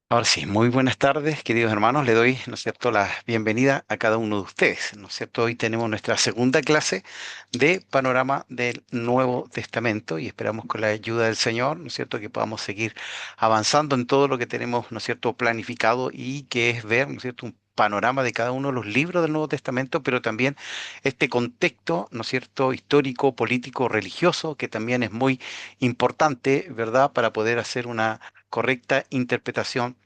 Ahora sí, muy buenas tardes, queridos hermanos. Le doy, ¿no es cierto?, la bienvenida a cada uno de ustedes, ¿no es cierto? Hoy tenemos nuestra segunda clase de Panorama del Nuevo Testamento y esperamos con la ayuda del Señor, ¿no es cierto?, que podamos seguir avanzando en todo lo que tenemos, ¿no es cierto?, planificado y que es ver, ¿no es cierto?, un panorama de cada uno de los libros del Nuevo Testamento, pero también este contexto, ¿no es cierto?, histórico, político, religioso, que también es muy importante, ¿verdad?, para poder hacer una correcta interpretación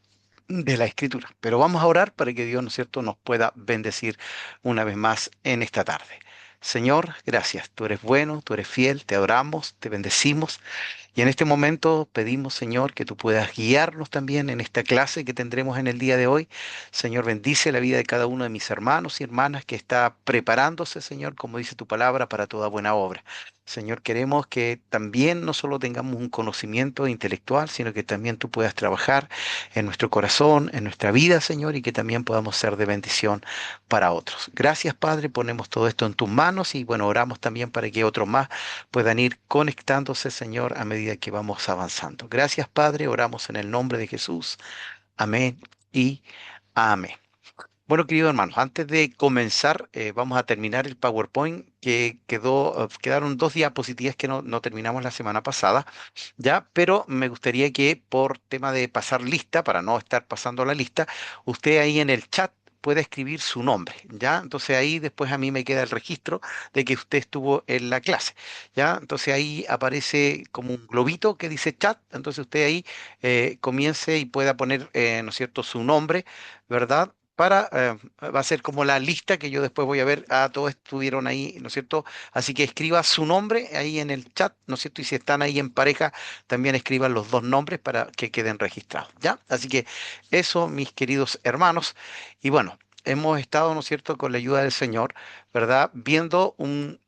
de la Escritura. Pero vamos a orar para que Dios, ¿no es cierto?, nos pueda bendecir una vez más en esta tarde. Señor, gracias. Tú eres bueno, tú eres fiel, te adoramos, te bendecimos. Y en este momento pedimos, Señor, que tú puedas guiarnos también en esta clase que tendremos en el día de hoy. Señor, bendice la vida de cada uno de mis hermanos y hermanas que está preparándose, Señor, como dice tu palabra, para toda buena obra. Señor, queremos que también no solo tengamos un conocimiento intelectual, sino que también tú puedas trabajar en nuestro corazón, en nuestra vida, Señor, y que también podamos ser de bendición para otros. Gracias, Padre, ponemos todo esto en tus manos y bueno, oramos también para que otros más puedan ir conectándose, Señor, a medida que vamos avanzando. Gracias, Padre, oramos en el nombre de Jesús. Amén y amén. Bueno, queridos hermanos, antes de comenzar, vamos a terminar el PowerPoint que quedaron dos diapositivas que no terminamos la semana pasada, ya, pero me gustaría que por tema de pasar lista, para no estar pasando la lista, usted ahí en el chat pueda escribir su nombre, ¿ya? Entonces ahí después a mí me queda el registro de que usted estuvo en la clase, ¿ya? Entonces ahí aparece como un globito que dice chat, entonces usted ahí comience y pueda poner, ¿no es cierto?, su nombre, ¿verdad? Va a ser como la lista que yo después voy a ver, todos estuvieron ahí, ¿no es cierto? Así que escriba su nombre ahí en el chat, ¿no es cierto? Y si están ahí en pareja, también escriban los dos nombres para que queden registrados, ¿ya? Así que eso, mis queridos hermanos. Y bueno, hemos estado, ¿no es cierto?, con la ayuda del Señor, ¿verdad? Viendo un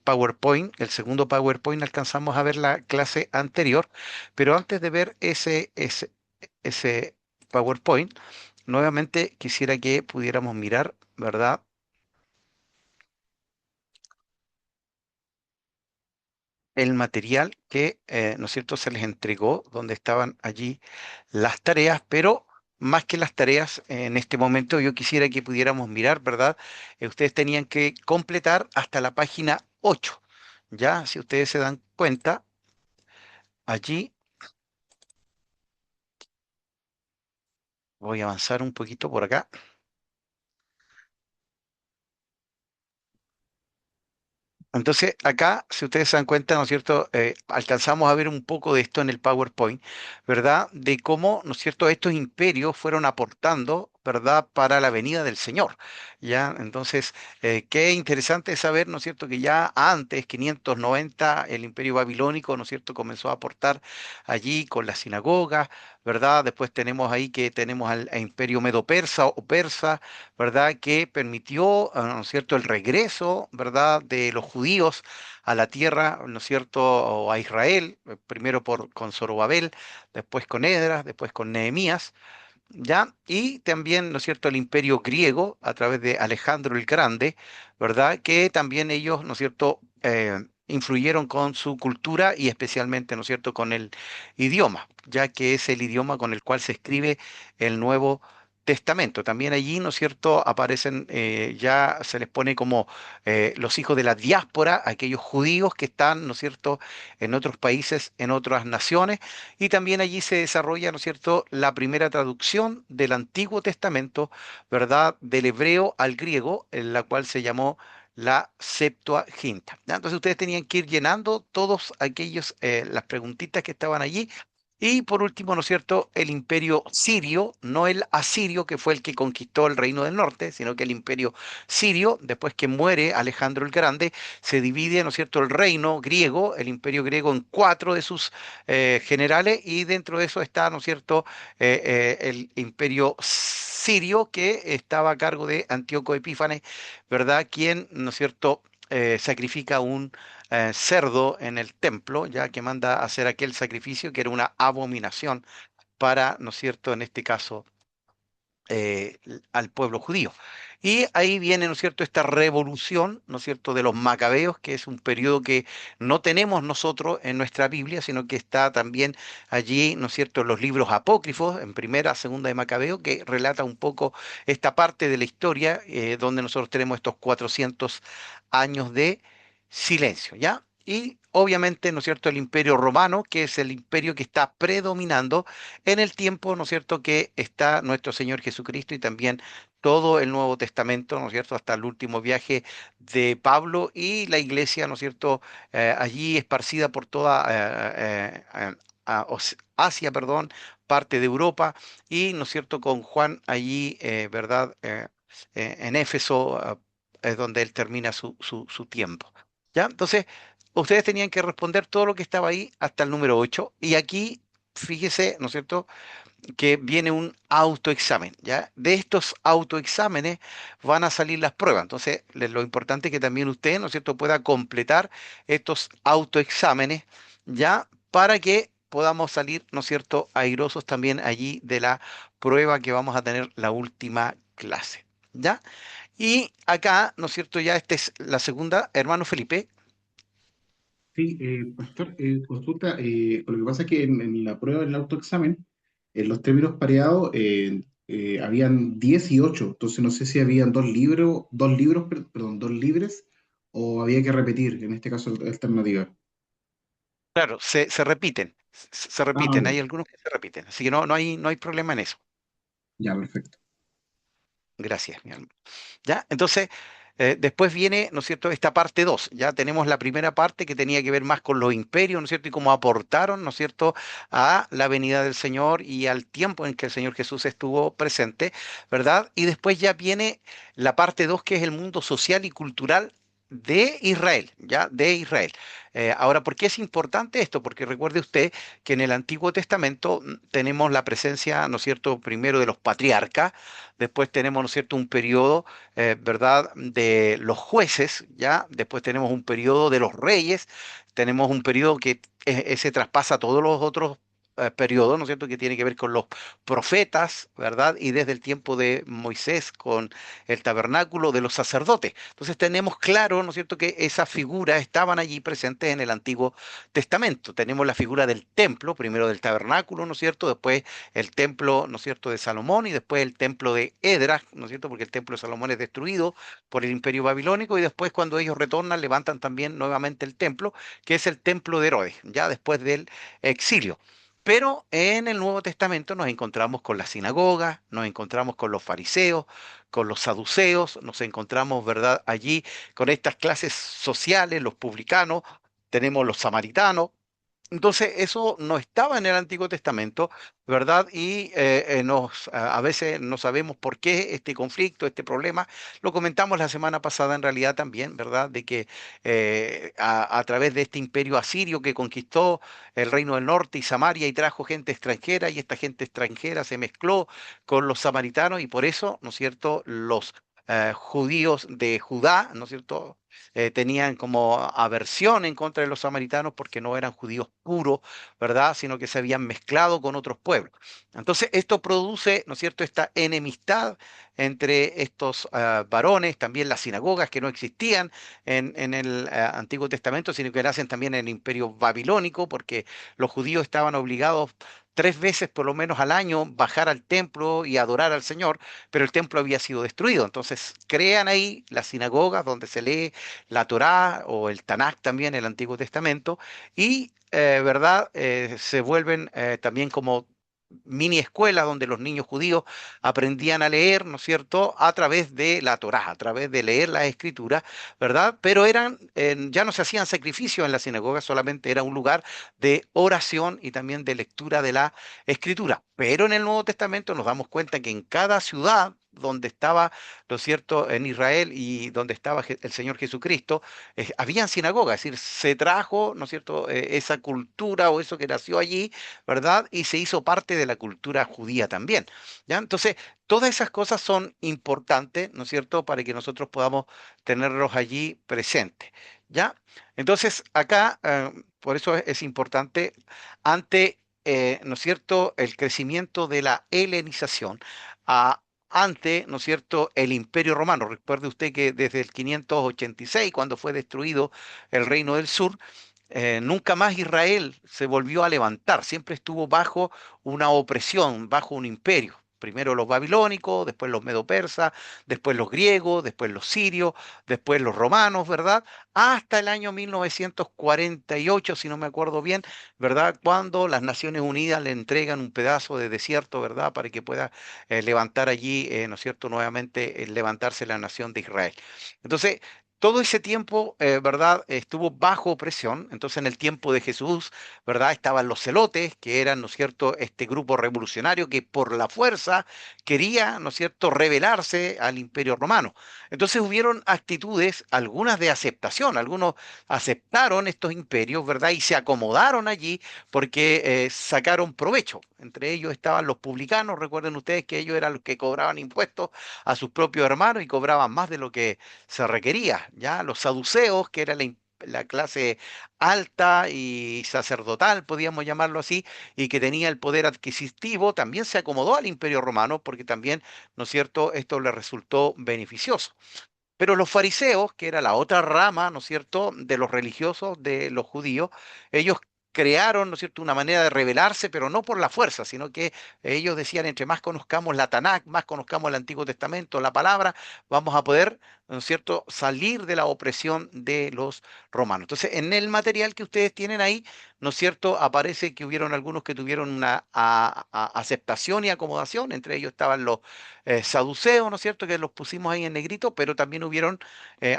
PowerPoint, el segundo PowerPoint, alcanzamos a ver la clase anterior, pero antes de ver ese PowerPoint, nuevamente quisiera que pudiéramos mirar, ¿verdad?, el material que, ¿no es cierto?, se les entregó, donde estaban allí las tareas, pero más que las tareas, en este momento yo quisiera que pudiéramos mirar, ¿verdad? Ustedes tenían que completar hasta la página 8, ¿ya? Si ustedes se dan cuenta, allí voy a avanzar un poquito por acá. Entonces, acá, si ustedes se dan cuenta, ¿no es cierto?, alcanzamos a ver un poco de esto en el PowerPoint, ¿verdad? De cómo, ¿no es cierto?, estos imperios fueron aportando, ¿verdad?, para la venida del Señor, ¿ya? Entonces, qué interesante saber, ¿no es cierto?, que ya antes, 590, el imperio babilónico, ¿no es cierto?, comenzó a aportar allí con las sinagogas, ¿verdad? Después tenemos ahí que tenemos al imperio medo-persa o persa, ¿verdad?, que permitió, ¿no es cierto?, el regreso, ¿verdad?, de los judíos a la tierra, ¿no es cierto?, o a Israel, primero con Zorobabel, después con Esdras, después con Nehemías, ¿ya? Y también, ¿no es cierto?, el imperio griego a través de Alejandro el Grande, ¿verdad?, que también ellos, ¿no es cierto?, influyeron con su cultura y especialmente, ¿no es cierto?, con el idioma, ya que es el idioma con el cual se escribe el Nuevo Testamento. También allí, ¿no es cierto?, aparecen, ya se les pone como los hijos de la diáspora, aquellos judíos que están, ¿no es cierto?, en otros países, en otras naciones, y también allí se desarrolla, ¿no es cierto?, la primera traducción del Antiguo Testamento, ¿verdad?, del hebreo al griego, en la cual se llamó la Septuaginta, ¿ya? Entonces ustedes tenían que ir llenando todos aquellos, las preguntitas que estaban allí. Y por último, ¿no es cierto?, el imperio sirio, no el asirio, que fue el que conquistó el reino del norte, sino que el imperio sirio, después que muere Alejandro el Grande, se divide, ¿no es cierto?, el reino griego, el imperio griego, en cuatro de sus generales, y dentro de eso está, ¿no es cierto?, el imperio sirio, que estaba a cargo de Antíoco Epífanes, ¿verdad?, quien, ¿no es cierto?, sacrifica un cerdo en el templo, ya que manda a hacer aquel sacrificio que era una abominación para, ¿no es cierto?, en este caso, al pueblo judío. Y ahí viene, ¿no es cierto?, esta revolución, ¿no es cierto?, de los macabeos, que es un periodo que no tenemos nosotros en nuestra Biblia, sino que está también allí, ¿no es cierto?, en los libros apócrifos, en primera, segunda de Macabeo, que relata un poco esta parte de la historia, donde nosotros tenemos estos 400 años de silencio, ¿ya? Y obviamente, ¿no es cierto?, el Imperio Romano, que es el imperio que está predominando en el tiempo, ¿no es cierto?, que está nuestro Señor Jesucristo y también todo el Nuevo Testamento, ¿no es cierto?, hasta el último viaje de Pablo y la iglesia, ¿no es cierto?, allí esparcida por toda Asia, perdón, parte de Europa y, ¿no es cierto?, con Juan allí, ¿verdad?, en Éfeso, es donde él termina su tiempo. ¿Ya? Entonces, ustedes tenían que responder todo lo que estaba ahí hasta el número 8 y aquí, fíjese, ¿no es cierto?, que viene un autoexamen, ¿ya? De estos autoexámenes van a salir las pruebas. Entonces, lo importante es que también usted, ¿no es cierto?, pueda completar estos autoexámenes, ¿ya? Para que podamos salir, ¿no es cierto?, airosos también allí de la prueba que vamos a tener la última clase, ¿ya? Y acá, ¿no es cierto?, ya esta es la segunda, hermano Felipe. Sí, pastor, consulta, lo que pasa es que en la prueba del autoexamen, en los términos pareados, habían 10 y 8, entonces no sé si habían dos libros, perdón, dos libres, o había que repetir, en este caso, la alternativa. Claro, se repiten, se Ah, repiten, ya, hay algunos que se repiten, así que no hay problema en eso. ya, perfecto. Gracias, mi hermano. ¿Ya? Entonces, después viene, ¿no es cierto?, esta parte 2. Ya tenemos la primera parte que tenía que ver más con los imperios, ¿no es cierto?, y cómo aportaron, ¿no es cierto?, a la venida del Señor y al tiempo en que el Señor Jesús estuvo presente, ¿verdad? Y después ya viene la parte 2 que es el mundo social y cultural de Israel, ¿ya? De Israel. Ahora, ¿por qué es importante esto? Porque recuerde usted que en el Antiguo Testamento tenemos la presencia, ¿no es cierto?, primero de los patriarcas, después tenemos, ¿no es cierto?, un periodo, ¿verdad?, de los jueces, ¿ya? Después tenemos un periodo de los reyes, tenemos un periodo que se traspasa a todos los otros periodos, ¿no es cierto?, que tiene que ver con los profetas, ¿verdad? Y desde el tiempo de Moisés con el tabernáculo de los sacerdotes. Entonces tenemos claro, ¿no es cierto?, que esas figuras estaban allí presentes en el Antiguo Testamento. Tenemos la figura del templo, primero del tabernáculo, ¿no es cierto?, después el templo, ¿no es cierto?, de Salomón y después el templo de Edras, ¿no es cierto?, porque el templo de Salomón es destruido por el imperio babilónico y después cuando ellos retornan levantan también nuevamente el templo, que es el templo de Herodes, ya después del exilio. Pero en el Nuevo Testamento nos encontramos con las sinagogas, nos encontramos con los fariseos, con los saduceos, nos encontramos, ¿verdad?, allí con estas clases sociales, los publicanos, tenemos los samaritanos, entonces, eso no estaba en el Antiguo Testamento, ¿verdad? Y a veces no sabemos por qué este conflicto, este problema. Lo comentamos la semana pasada en realidad también, ¿verdad? De que a través de este imperio asirio que conquistó el reino del norte y Samaria y trajo gente extranjera y esta gente extranjera se mezcló con los samaritanos y por eso, ¿no es cierto?, los judíos de Judá, ¿no es cierto?, tenían como aversión en contra de los samaritanos porque no eran judíos puros, ¿verdad? Sino que se habían mezclado con otros pueblos. Entonces, esto produce, ¿no es cierto?, esta enemistad entre estos varones, también las sinagogas que no existían en el Antiguo Testamento, sino que nacen también en el Imperio Babilónico, porque los judíos estaban obligados 3 veces por lo menos al año bajar al templo y adorar al Señor, pero el templo había sido destruido. Entonces crean ahí las sinagogas donde se lee la Torá o el Tanakh también, el Antiguo Testamento, y, ¿verdad? Se vuelven también como mini escuelas donde los niños judíos aprendían a leer, ¿no es cierto?, a través de la Torá, a través de leer las escrituras, ¿verdad? Pero ya no se hacían sacrificios en la sinagoga, solamente era un lugar de oración y también de lectura de la escritura. Pero en el Nuevo Testamento nos damos cuenta que en cada ciudad donde estaba, ¿no es cierto?, en Israel y donde estaba el Señor Jesucristo, habían sinagogas, es decir, se trajo, ¿no es cierto?, esa cultura o eso que nació allí, ¿verdad? Y se hizo parte de la cultura judía también, ¿ya? Entonces, todas esas cosas son importantes, ¿no es cierto?, para que nosotros podamos tenerlos allí presentes, ¿ya? Entonces, acá, por eso es importante, ante, ¿no es cierto?, el crecimiento de la helenización, ante, ¿no es cierto?, el Imperio Romano. Recuerde usted que desde el 586, cuando fue destruido el Reino del Sur, nunca más Israel se volvió a levantar, siempre estuvo bajo una opresión, bajo un imperio. Primero los babilónicos, después los medopersas, después los griegos, después los sirios, después los romanos, ¿verdad? Hasta el año 1948, si no me acuerdo bien, ¿verdad? Cuando las Naciones Unidas le entregan un pedazo de desierto, ¿verdad? Para que pueda levantar allí, ¿no es cierto?, nuevamente levantarse la nación de Israel. Entonces, todo ese tiempo, ¿verdad?, estuvo bajo presión. Entonces, en el tiempo de Jesús, ¿verdad?, estaban los celotes, que eran, ¿no es cierto?, este grupo revolucionario que por la fuerza quería, ¿no es cierto?, rebelarse al Imperio Romano. Entonces, hubieron actitudes, algunas de aceptación, algunos aceptaron estos imperios, ¿verdad?, y se acomodaron allí porque sacaron provecho. Entre ellos estaban los publicanos, recuerden ustedes que ellos eran los que cobraban impuestos a sus propios hermanos y cobraban más de lo que se requería, ¿ya? Los saduceos, que era la clase alta y sacerdotal, podríamos llamarlo así, y que tenía el poder adquisitivo, también se acomodó al Imperio Romano porque también, ¿no es cierto?, esto le resultó beneficioso. Pero los fariseos, que era la otra rama, ¿no es cierto?, de los religiosos, de los judíos, ellos crearon, ¿no es cierto?, una manera de rebelarse, pero no por la fuerza, sino que ellos decían, entre más conozcamos la Tanakh, más conozcamos el Antiguo Testamento, la palabra, vamos a poder, ¿no es cierto?, salir de la opresión de los romanos. Entonces, en el material que ustedes tienen ahí, ¿no es cierto?, aparece que hubieron algunos que tuvieron una aceptación y acomodación, entre ellos estaban los saduceos, ¿no es cierto?, que los pusimos ahí en negrito, pero también hubieron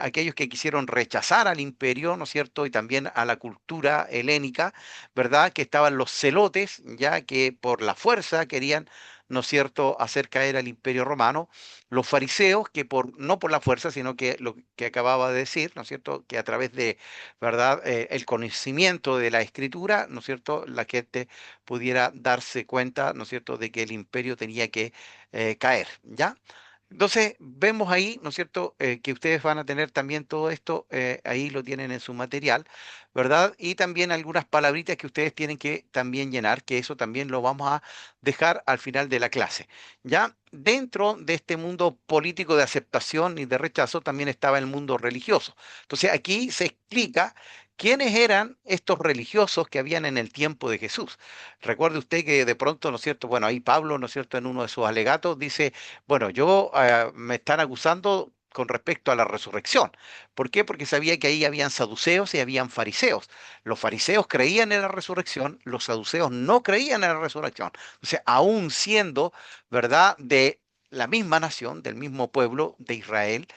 aquellos que quisieron rechazar al imperio, ¿no es cierto?, y también a la cultura helénica, ¿verdad?, que estaban los celotes, ya que por la fuerza querían, ¿no es cierto?, hacer caer al imperio romano, los fariseos, que no por la fuerza, sino que lo que acababa de decir, ¿no es cierto?, que a través de, ¿verdad?, el conocimiento de la escritura, ¿no es cierto?, la gente pudiera darse cuenta, ¿no es cierto?, de que el imperio tenía que caer, ¿ya? Entonces, vemos ahí, ¿no es cierto?, que ustedes van a tener también todo esto, ahí lo tienen en su material, ¿verdad? Y también algunas palabritas que ustedes tienen que también llenar, que eso también lo vamos a dejar al final de la clase, ¿ya? Dentro de este mundo político de aceptación y de rechazo también estaba el mundo religioso. Entonces, aquí se explica quiénes eran estos religiosos que habían en el tiempo de Jesús. Recuerde usted que de pronto, ¿no es cierto? Bueno, ahí Pablo, ¿no es cierto?, en uno de sus alegatos dice, bueno, yo me están acusando con respecto a la resurrección. ¿Por qué? Porque sabía que ahí habían saduceos y habían fariseos. Los fariseos creían en la resurrección, los saduceos no creían en la resurrección. O sea, aún siendo, ¿verdad?, de la misma nación, del mismo pueblo de Israel,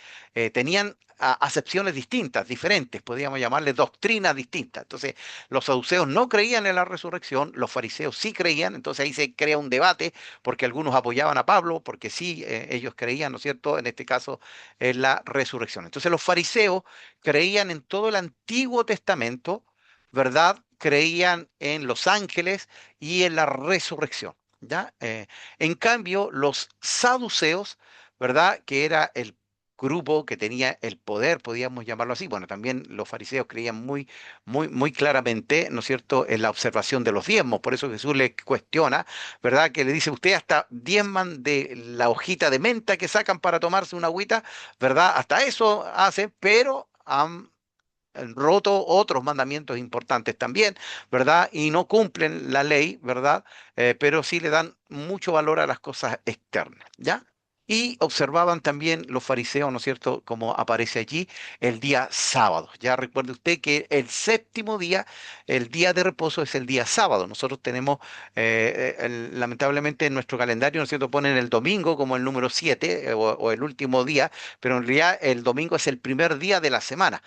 tenían acepciones distintas, diferentes, podríamos llamarle doctrinas distintas. Entonces, los saduceos no creían en la resurrección, los fariseos sí creían, entonces ahí se crea un debate porque algunos apoyaban a Pablo, porque sí, ellos creían, ¿no es cierto?, en este caso, en la resurrección. Entonces los fariseos creían en todo el Antiguo Testamento, ¿verdad? Creían en los ángeles y en la resurrección, ¿ya? En cambio, los saduceos, ¿verdad?, que era el grupo que tenía el poder, podríamos llamarlo así. Bueno, también los fariseos creían muy claramente, ¿no es cierto?, en la observación de los diezmos. Por eso Jesús le cuestiona, ¿verdad?, que le dice, usted hasta diezman de la hojita de menta que sacan para tomarse una agüita, ¿verdad? Hasta eso hacen, pero han roto otros mandamientos importantes también, ¿verdad? Y no cumplen la ley, ¿verdad? Pero sí le dan mucho valor a las cosas externas, ¿ya? Y observaban también los fariseos, ¿no es cierto?, como aparece allí, el día sábado. Ya recuerde usted que el séptimo día, el día de reposo es el día sábado. Nosotros tenemos, lamentablemente en nuestro calendario, ¿no es cierto?, ponen el domingo como el número 7 o el último día, pero en realidad el domingo es el primer día de la semana.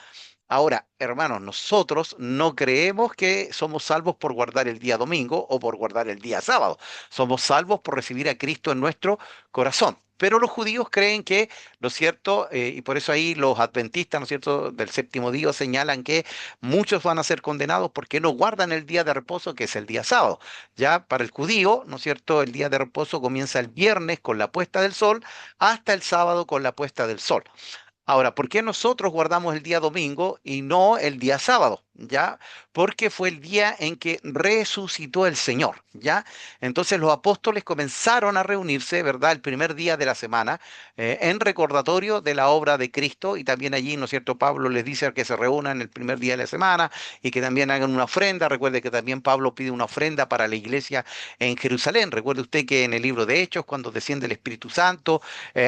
Ahora, hermanos, nosotros no creemos que somos salvos por guardar el día domingo o por guardar el día sábado. Somos salvos por recibir a Cristo en nuestro corazón. Pero los judíos creen que, ¿no es cierto? Y por eso ahí los adventistas, ¿no es cierto?, del séptimo día señalan que muchos van a ser condenados porque no guardan el día de reposo, que es el día sábado. Ya para el judío, ¿no es cierto?, el día de reposo comienza el viernes con la puesta del sol hasta el sábado con la puesta del sol. Ahora, ¿por qué nosotros guardamos el día domingo y no el día sábado? ¿Ya? porque fue el día en que resucitó el Señor, ¿ya? Entonces los apóstoles comenzaron a reunirse, ¿verdad? El primer día de la semana, en recordatorio de la obra de Cristo, y también allí, ¿no es cierto? Pablo les dice que se reúnan el primer día de la semana y que también hagan una ofrenda. Recuerde que también Pablo pide una ofrenda para la iglesia en Jerusalén. Recuerde usted que en el libro de Hechos, cuando desciende el Espíritu Santo,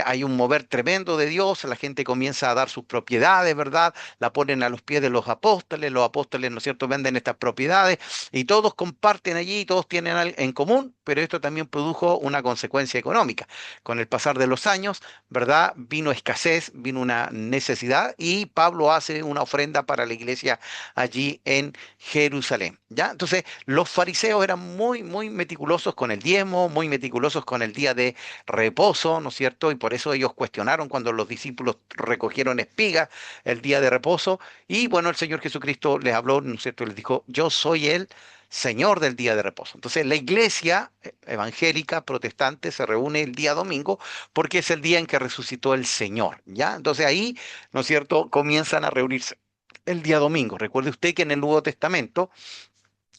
hay un mover tremendo de Dios, la gente comienza a dar sus propiedades, ¿verdad? La ponen a los pies de los apóstoles, ¿no es cierto?, venden estas propiedades y todos comparten allí, todos tienen en común, pero esto también produjo una consecuencia económica. Con el pasar de los años, ¿verdad? Vino escasez, vino una necesidad y Pablo hace una ofrenda para la iglesia allí en Jerusalén, ¿ya? Entonces, los fariseos eran muy, muy meticulosos con el diezmo, muy meticulosos con el día de reposo, ¿no es cierto? Y por eso ellos cuestionaron cuando los discípulos recogieron espigas el día de reposo. Y bueno, el Señor Jesucristo les habló, ¿no es cierto? Les dijo, yo soy el Señor del día de reposo. Entonces, la iglesia evangélica protestante se reúne el día domingo porque es el día en que resucitó el Señor, ¿ya? Entonces ahí, ¿no es cierto?, comienzan a reunirse el día domingo. Recuerde usted que en el Nuevo Testamento,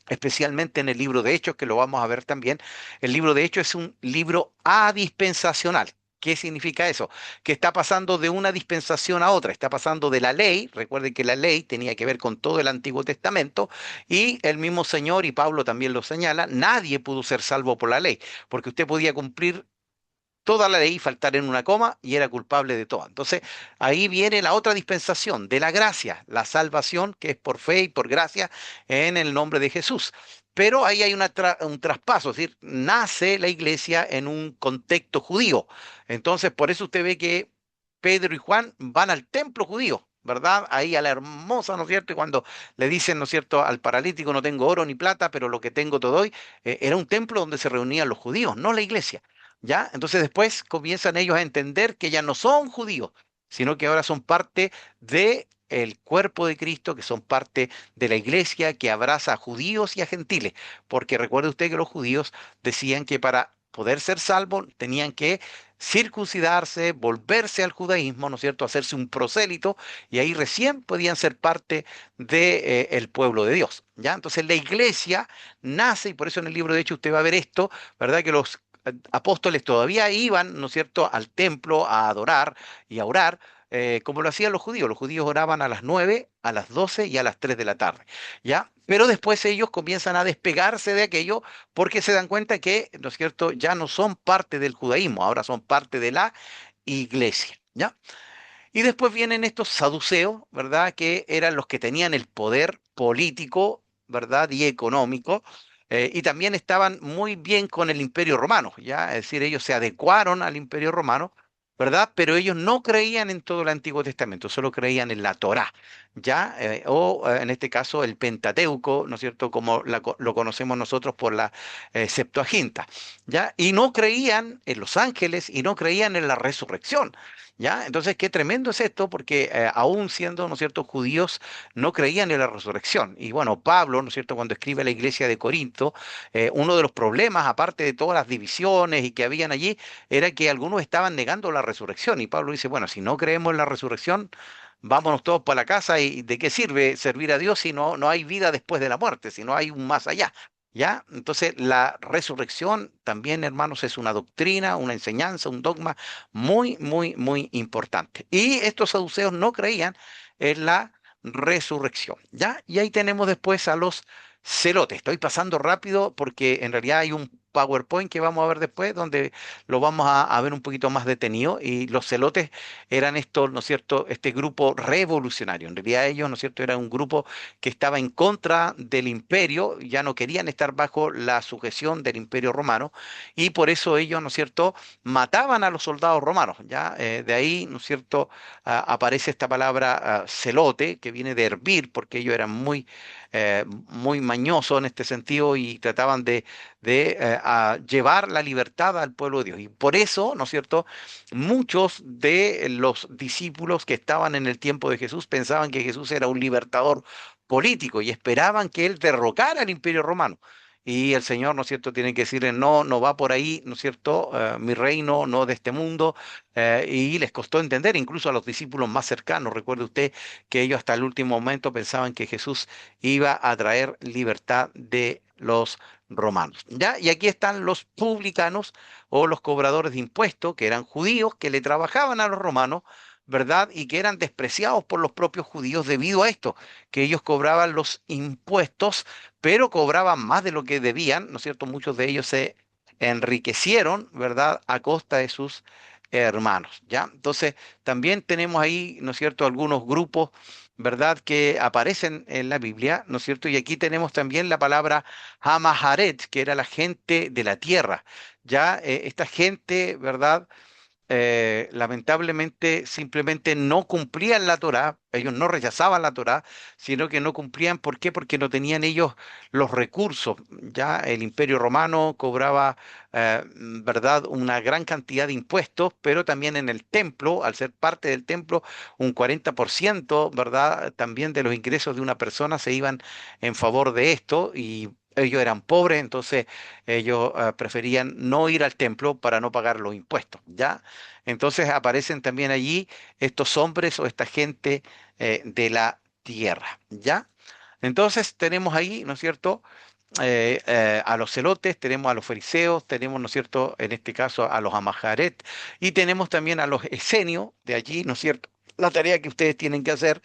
especialmente en el libro de Hechos, que lo vamos a ver también, el libro de Hechos es un libro adispensacional. ¿Qué significa eso? Que está pasando de una dispensación a otra, está pasando de la ley, recuerden que la ley tenía que ver con todo el Antiguo Testamento, y el mismo Señor, y Pablo también lo señala, nadie pudo ser salvo por la ley, porque usted podía cumplir toda la ley, faltar en una coma y era culpable de todo. Entonces, ahí viene la otra dispensación de la gracia, la salvación que es por fe y por gracia en el nombre de Jesús. Pero ahí hay un traspaso, es decir, nace la iglesia en un contexto judío. Entonces, por eso usted ve que Pedro y Juan van al templo judío, ¿verdad? Ahí a la hermosa, ¿no es cierto? Y cuando le dicen, ¿no es cierto?, al paralítico, no tengo oro ni plata, pero lo que tengo te doy, era un templo donde se reunían los judíos, no la iglesia. ¿Ya? Entonces después comienzan ellos a entender que ya no son judíos, sino que ahora son parte de el cuerpo de Cristo, que son parte de la iglesia que abraza a judíos y a gentiles, porque recuerde usted que los judíos decían que para poder ser salvos tenían que circuncidarse, volverse al judaísmo, ¿no es cierto?, hacerse un prosélito, y ahí recién podían ser parte del pueblo de Dios, ¿ya? Entonces la iglesia nace, y por eso en el libro de Hechos usted va a ver esto, ¿verdad? Que los apóstoles todavía iban, ¿no es cierto?, al templo a adorar y a orar, como lo hacían los judíos. Los judíos oraban a las 9, a las 12 y a las 3 de la tarde, ¿ya? Pero después ellos comienzan a despegarse de aquello porque se dan cuenta que, ¿no es cierto?, ya no son parte del judaísmo, ahora son parte de la iglesia, ¿ya? Y después vienen estos saduceos, ¿verdad? Que eran los que tenían el poder político, ¿verdad? Y económico. Y también estaban muy bien con el Imperio Romano, ¿ya? Es decir, ellos se adecuaron al Imperio Romano, ¿verdad? Pero ellos no creían en todo el Antiguo Testamento, solo creían en la Torá, ¿ya? En este caso el Pentateuco, ¿no es cierto? Como lo conocemos nosotros por la Septuaginta, ¿ya? Y no creían en los ángeles y no creían en la resurrección. ¿Ya? Entonces, qué tremendo es esto, porque aún siendo, ¿no es cierto?, judíos, no creían en la resurrección. Y bueno, Pablo, ¿no es cierto?, cuando escribe a la iglesia de Corinto, uno de los problemas, aparte de todas las divisiones y que habían allí, era que algunos estaban negando la resurrección. Y Pablo dice, bueno, si no creemos en la resurrección, vámonos todos para la casa y ¿de qué sirve servir a Dios si no hay vida después de la muerte, si no hay un más allá? ¿Ya? Entonces, la resurrección también, hermanos, es una doctrina, una enseñanza, un dogma muy, muy, muy importante. Y estos saduceos no creían en la resurrección, ¿ya? Y ahí tenemos después a los celotes. Estoy pasando rápido porque en realidad hay un PowerPoint que vamos a ver después donde lo vamos a ver un poquito más detenido. Y los celotes eran estos, ¿no es cierto?, este grupo revolucionario. En realidad ellos, ¿no es cierto?, era un grupo que estaba en contra del imperio, ya no querían estar bajo la sujeción del imperio romano, y por eso ellos, ¿no es cierto?, mataban a los soldados romanos, ¿ya? De ahí, ¿no es cierto?, aparece esta palabra celote, que viene de hervir, porque ellos eran muy mañosos en este sentido y trataban de llevar la libertad al pueblo de Dios. Y por eso, ¿no es cierto?, muchos de los discípulos que estaban en el tiempo de Jesús pensaban que Jesús era un libertador político y esperaban que él derrocara al imperio romano. y el Señor, ¿no es cierto?, tiene que decirle, no, no va por ahí, ¿no es cierto?, mi reino, no de este mundo, y les costó entender, incluso a los discípulos más cercanos. Recuerde usted que ellos hasta el último momento pensaban que Jesús iba a traer libertad de los romanos. ¿Ya? Y aquí están los publicanos o los cobradores de impuestos, que eran judíos, que le trabajaban a los romanos, ¿verdad? Y que eran despreciados por los propios judíos debido a esto, que ellos cobraban los impuestos, pero cobraban más de lo que debían, ¿no es cierto? Muchos de ellos se enriquecieron, ¿verdad? A costa de sus hermanos, ¿ya? Entonces, también tenemos ahí, ¿no es cierto?, algunos grupos, ¿verdad?, que aparecen en la Biblia, ¿no es cierto? Y aquí tenemos también la palabra Hamaharet, que era la gente de la tierra, ¿ya? Esta gente, ¿verdad?, lamentablemente simplemente no cumplían la Torá, ellos no rechazaban la Torá, sino que no cumplían. ¿Por qué? Porque no tenían ellos los recursos. Ya el Imperio Romano cobraba, ¿verdad?, una gran cantidad de impuestos, pero también en el templo, al ser parte del templo, un 40%, ¿verdad?, también de los ingresos de una persona se iban en favor de esto y ellos eran pobres, entonces ellos preferían no ir al templo para no pagar los impuestos, ¿ya? Entonces aparecen también allí estos hombres o esta gente de la tierra, ¿ya? Entonces tenemos ahí, ¿no es cierto?, a los celotes, tenemos a los fariseos, tenemos, ¿no es cierto?, en este caso a los amajaret, y tenemos también a los esenios de allí, ¿no es cierto? La tarea que ustedes tienen que hacer,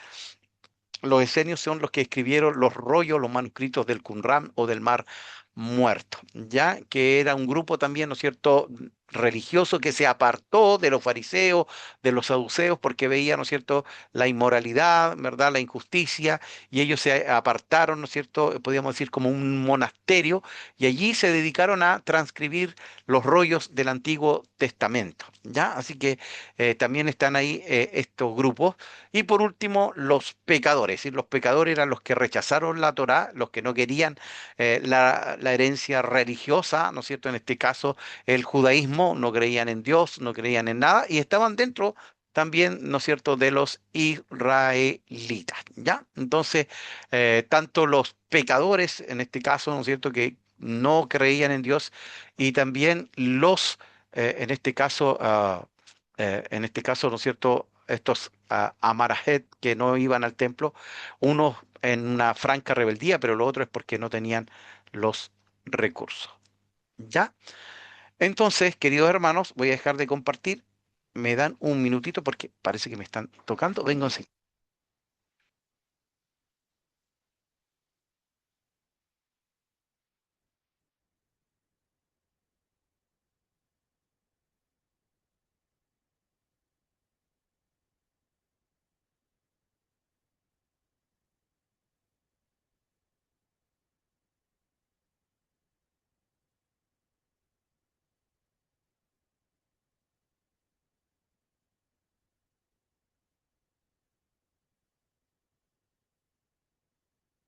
los esenios son los que escribieron los rollos, los manuscritos del Qumran o del Mar Muerto, ya que era un grupo también, ¿no es cierto?, religioso que se apartó de los fariseos, de los saduceos, porque veía, ¿no es cierto?, la inmoralidad, ¿verdad?, la injusticia, y ellos se apartaron, ¿no es cierto?, podríamos decir como un monasterio, y allí se dedicaron a transcribir los rollos del Antiguo Testamento, ¿ya? Así que también están ahí estos grupos. Y por último, los pecadores. Y los pecadores eran los que rechazaron la Torá, los que no querían la herencia religiosa, ¿no es cierto? En este caso, el judaísmo, no creían en Dios, no creían en nada, y estaban dentro también, ¿no es cierto?, de los israelitas, ¿ya? Entonces, tanto los pecadores, en este caso, ¿no es cierto?, que no creían en Dios, y también los, en este caso, ¿no es cierto?, estos Amarajet que no iban al templo, unos en una franca rebeldía, pero lo otro es porque no tenían los recursos. ¿Ya? Entonces, queridos hermanos, voy a dejar de compartir. Me dan un minutito porque parece que me están tocando. Vengo enseguida.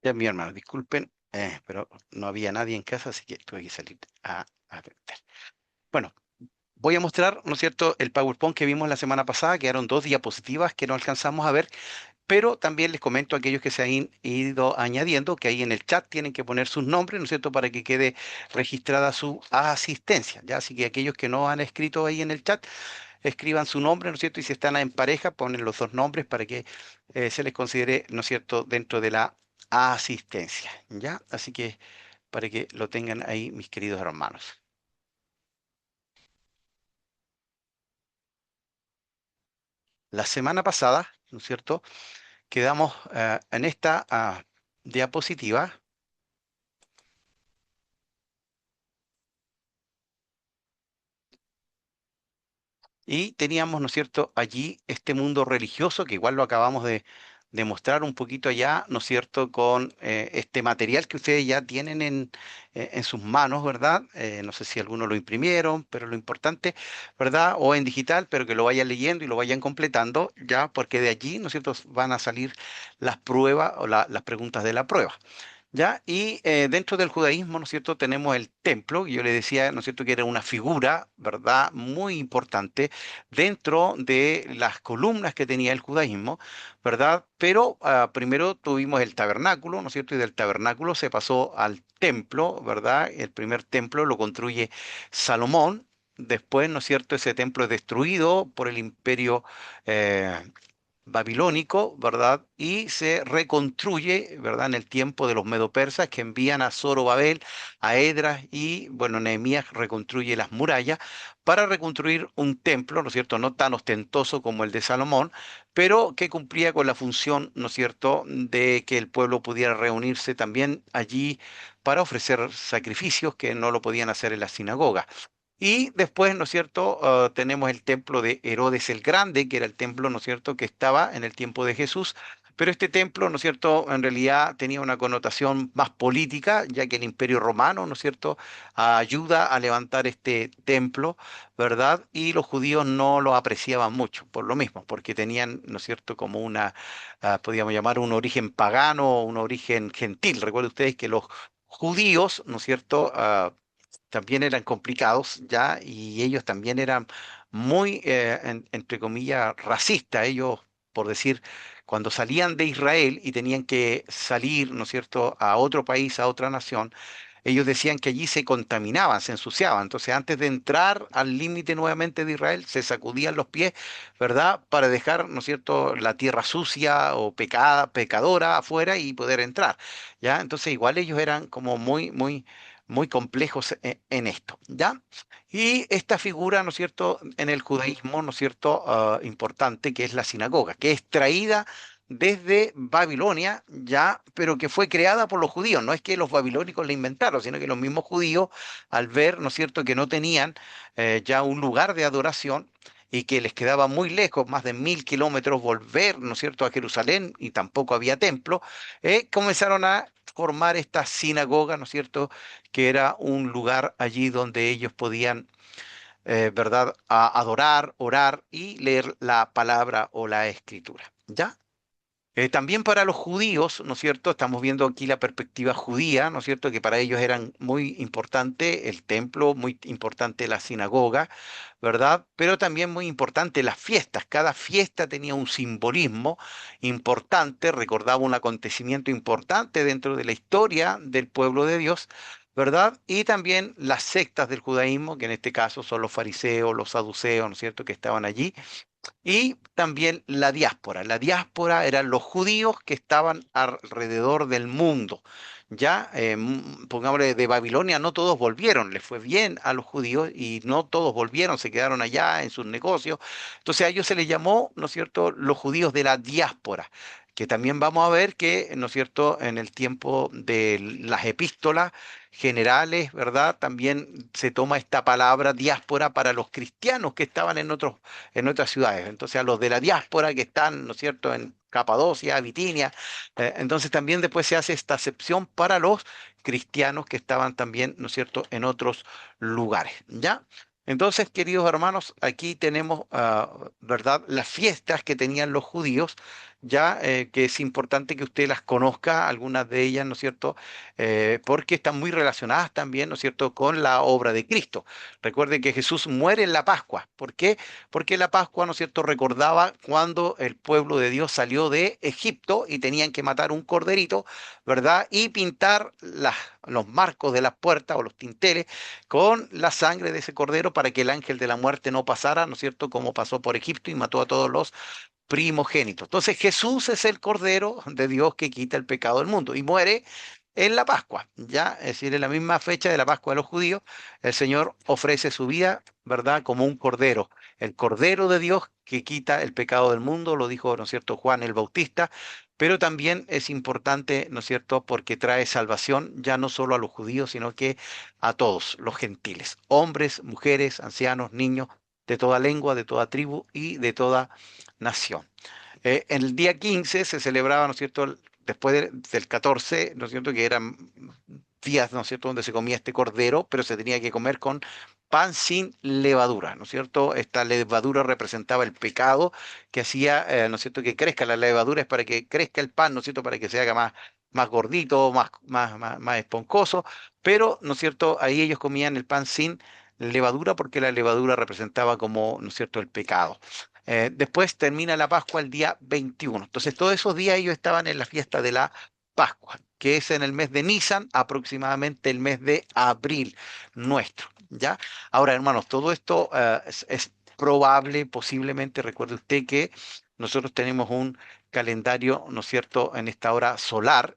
Ya, mi hermano, disculpen, pero no había nadie en casa, así que tuve que salir a atender. Bueno, voy a mostrar, ¿no es cierto?, el PowerPoint que vimos la semana pasada, que eran dos diapositivas que no alcanzamos a ver, pero también les comento a aquellos que se han ido añadiendo que ahí en el chat tienen que poner sus nombres, ¿no es cierto?, para que quede registrada su asistencia, ¿ya? Así que aquellos que no han escrito ahí en el chat, escriban su nombre, ¿no es cierto? Y si están en pareja, ponen los dos nombres para que se les considere, ¿no es cierto?, dentro de la asistencia, ¿ya? Así que para que lo tengan ahí, mis queridos hermanos. La semana pasada, ¿no es cierto?, quedamos en esta diapositiva. Y teníamos, ¿no es cierto?, allí este mundo religioso, que igual lo acabamos de mostrar un poquito allá, ¿no es cierto?, con este material que ustedes ya tienen en sus manos, ¿verdad? No sé si algunos lo imprimieron, pero lo importante, ¿verdad? O en digital, pero que lo vayan leyendo y lo vayan completando, ya, porque de allí, ¿no es cierto?, van a salir las pruebas o las preguntas de la prueba. ¿Ya? Y dentro del judaísmo, ¿no es cierto?, tenemos el templo, y yo le decía, ¿no es cierto?, que era una figura, ¿verdad?, muy importante dentro de las columnas que tenía el judaísmo, ¿verdad? Pero primero tuvimos el tabernáculo, ¿no es cierto?, y del tabernáculo se pasó al templo, ¿verdad? El primer templo lo construye Salomón. Después, ¿no es cierto?, ese templo es destruido por el imperio eh, babilónico, ¿verdad? Y se reconstruye, ¿verdad? En el tiempo de los medopersas que envían a Zorobabel, a Edras y, bueno, Nehemías reconstruye las murallas para reconstruir un templo, ¿no es cierto? No tan ostentoso como el de Salomón, pero que cumplía con la función, ¿no es cierto?, de que el pueblo pudiera reunirse también allí para ofrecer sacrificios que no lo podían hacer en la sinagoga. Y después, ¿no es cierto?, tenemos el templo de Herodes el Grande, que era el templo, ¿no es cierto?, que estaba en el tiempo de Jesús. Pero este templo, ¿no es cierto?, en realidad tenía una connotación más política, ya que el Imperio Romano, ¿no es cierto?, ayuda a levantar este templo, ¿verdad? Y los judíos no lo apreciaban mucho, por lo mismo, porque tenían, ¿no es cierto?, como una, podríamos llamar un origen pagano o un origen gentil. Recuerden ustedes que los judíos, ¿no es cierto?, también eran complicados, ¿ya? Y ellos también eran muy, entre comillas, racistas. Ellos, por decir, cuando salían de Israel y tenían que salir, ¿no es cierto?, a otro país, a otra nación, ellos decían que allí se contaminaban, se ensuciaban. Entonces, antes de entrar al límite nuevamente de Israel, se sacudían los pies, ¿verdad? Para dejar, ¿no es cierto?, la tierra sucia o pecada, pecadora afuera y poder entrar, ¿ya? Entonces, igual ellos eran como muy, muy, muy complejos en esto, ¿ya? Y esta figura, ¿no es cierto?, en el judaísmo, ¿no es cierto?, importante, que es la sinagoga, que es traída desde Babilonia, ya, pero que fue creada por los judíos. No es que los babilónicos la inventaron, sino que los mismos judíos, al ver, ¿no es cierto?, que no tenían ya un lugar de adoración y que les quedaba muy lejos, más de 1000 kilómetros, volver, ¿no es cierto?, a Jerusalén, y tampoco había templo, comenzaron a formar esta sinagoga, ¿no es cierto?, que era un lugar allí donde ellos podían, ¿verdad?, adorar, orar y leer la palabra o la escritura. ¿Ya? También para los judíos, ¿no es cierto? Estamos viendo aquí la perspectiva judía, ¿no es cierto? Que para ellos eran muy importante el templo, muy importante la sinagoga, ¿verdad? Pero también muy importante las fiestas. Cada fiesta tenía un simbolismo importante, recordaba un acontecimiento importante dentro de la historia del pueblo de Dios, ¿verdad? Y también las sectas del judaísmo, que en este caso son los fariseos, los saduceos, ¿no es cierto?, que estaban allí, y también la diáspora. La diáspora eran los judíos que estaban alrededor del mundo. Ya, pongámosle, de Babilonia no todos volvieron, les fue bien a los judíos y no todos volvieron, se quedaron allá en sus negocios. Entonces a ellos se les llamó, ¿no es cierto?, los judíos de la diáspora, que también vamos a ver que, ¿no es cierto?, en el tiempo de las epístolas generales, ¿verdad? También se toma esta palabra diáspora para los cristianos que estaban en otras ciudades. Entonces, a los de la diáspora que están, ¿no es cierto?, en Capadocia, Bitinia, entonces también después se hace esta acepción para los cristianos que estaban también, ¿no es cierto?, en otros lugares, ¿ya? Entonces, queridos hermanos, aquí tenemos, ¿verdad?, las fiestas que tenían los judíos, ya, que es importante que usted las conozca, algunas de ellas, ¿no es cierto?, porque están muy relacionadas también, ¿no es cierto?, con la obra de Cristo. Recuerde que Jesús muere en la Pascua. ¿Por qué? Porque la Pascua, ¿no es cierto?, recordaba cuando el pueblo de Dios salió de Egipto y tenían que matar un corderito, ¿verdad? Y pintar los marcos de las puertas o los tinteles con la sangre de ese cordero para que el ángel de la muerte no pasara, ¿no es cierto?, como pasó por Egipto y mató a todos los primogénitos. Entonces Jesús es el cordero de Dios que quita el pecado del mundo y muere en la Pascua, ¿ya? Es decir, en la misma fecha de la Pascua de los judíos, el Señor ofrece su vida, ¿verdad?, como un cordero, el cordero de Dios que quita el pecado del mundo, lo dijo, ¿no es cierto?, Juan el Bautista, pero también es importante, ¿no es cierto?, porque trae salvación ya no solo a los judíos, sino que a todos los gentiles, hombres, mujeres, ancianos, niños, de toda lengua, de toda tribu y de toda nación. En el día 15 se celebraba, ¿no es cierto?, después del 14, ¿no es cierto?, que eran días, ¿no es cierto?, donde se comía este cordero, pero se tenía que comer con pan sin levadura, ¿no es cierto? Esta levadura representaba el pecado que hacía, ¿no es cierto?, que crezca. La levadura es para que crezca el pan, ¿no es cierto?, para que se haga más, más gordito, más esponjoso, pero, ¿no es cierto?, ahí ellos comían el pan sin levadura porque la levadura representaba como, ¿no es cierto?, el pecado. Después termina la Pascua el día 21. Entonces, todos esos días ellos estaban en la fiesta de la Pascua, que es en el mes de Nisan, aproximadamente el mes de abril nuestro, ¿ya? Ahora, hermanos, todo esto es probable, posiblemente, recuerde usted que nosotros tenemos un calendario, ¿no es cierto?, en esta hora solar,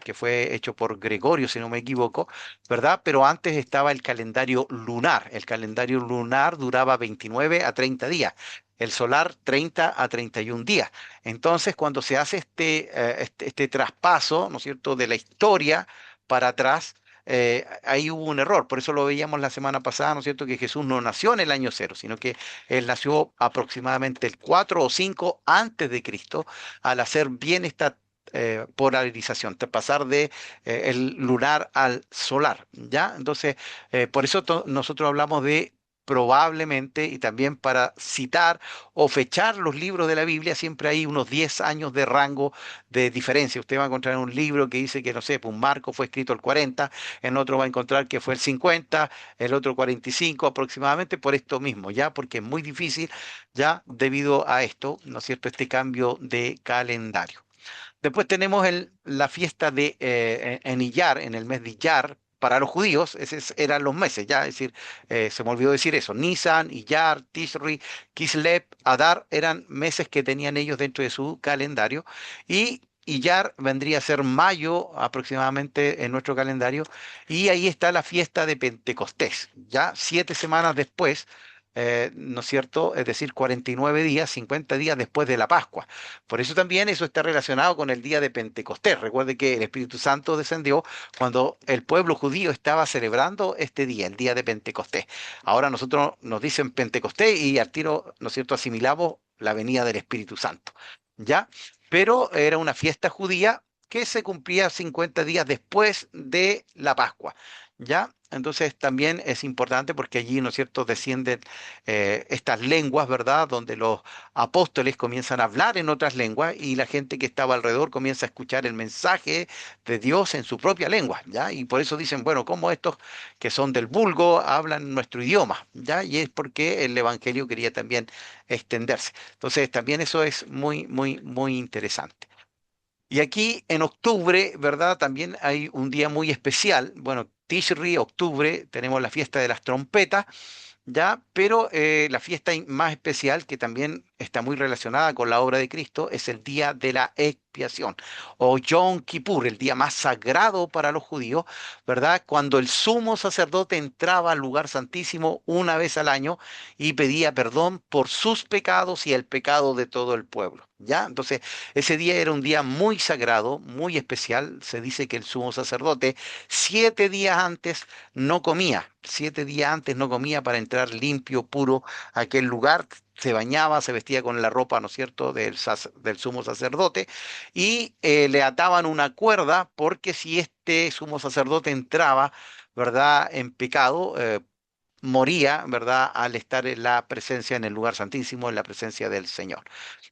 que fue hecho por Gregorio, si no me equivoco, ¿verdad? Pero antes estaba el calendario lunar. El calendario lunar duraba 29 a 30 días. El solar 30 a 31 días. Entonces, cuando se hace este traspaso, ¿no es cierto?, de la historia para atrás, ahí hubo un error. Por eso lo veíamos la semana pasada, ¿no es cierto?, que Jesús no nació en el año cero, sino que él nació aproximadamente el 4 o 5 antes de Cristo, al hacer bien esta polarización, de pasar de el lunar al solar, ¿ya? Entonces, por eso nosotros hablamos de probablemente, y también para citar o fechar los libros de la Biblia, siempre hay unos 10 años de rango de diferencia. Usted va a encontrar un libro que dice que, no sé, pues un Marco fue escrito el 40, en otro va a encontrar que fue el 50, el otro 45 aproximadamente, por esto mismo, ¿ya? Porque es muy difícil, ya, debido a esto, ¿no es cierto?, este cambio de calendario. Después tenemos la fiesta en Iyar, en el mes de Iyar, para los judíos, esos eran los meses, ya, es decir, se me olvidó decir eso, Nisan, Iyar, Tishri, Kislev, Adar, eran meses que tenían ellos dentro de su calendario, y Iyar vendría a ser mayo aproximadamente en nuestro calendario, y ahí está la fiesta de Pentecostés, ya 7 semanas después, ¿no es cierto? Es decir, 49 días, 50 días después de la Pascua. Por eso también eso está relacionado con el día de Pentecostés. Recuerde que el Espíritu Santo descendió cuando el pueblo judío estaba celebrando este día, el día de Pentecostés. Ahora nosotros nos dicen Pentecostés y al tiro, ¿no es cierto?, asimilamos la venida del Espíritu Santo. ¿Ya? Pero era una fiesta judía que se cumplía 50 días después de la Pascua. ¿Ya? Entonces también es importante porque allí, ¿no es cierto?, descienden estas lenguas, ¿verdad? Donde los apóstoles comienzan a hablar en otras lenguas y la gente que estaba alrededor comienza a escuchar el mensaje de Dios en su propia lengua, ¿ya? Y por eso dicen, bueno, ¿cómo estos que son del vulgo hablan nuestro idioma? ¿Ya? Y es porque el evangelio quería también extenderse. Entonces, también eso es muy, muy, muy interesante. Y aquí en octubre, ¿verdad? También hay un día muy especial. Bueno, Tishri, octubre, tenemos la fiesta de las trompetas, ¿ya? Pero la fiesta más especial, que también está muy relacionada con la obra de Cristo, es el día de la expiación, o Yom Kippur, el día más sagrado para los judíos, ¿verdad? Cuando el sumo sacerdote entraba al lugar santísimo una vez al año y pedía perdón por sus pecados y el pecado de todo el pueblo. ¿Ya? Entonces, ese día era un día muy sagrado, muy especial. Se dice que el sumo sacerdote 7 días antes no comía, 7 días antes no comía para entrar limpio, puro a aquel lugar. Se bañaba, se vestía con la ropa, ¿no es cierto?, del sumo sacerdote y le ataban una cuerda porque si este sumo sacerdote entraba, ¿verdad?, en pecado, moría, ¿verdad?, al estar en la presencia, en el lugar santísimo, en la presencia del Señor.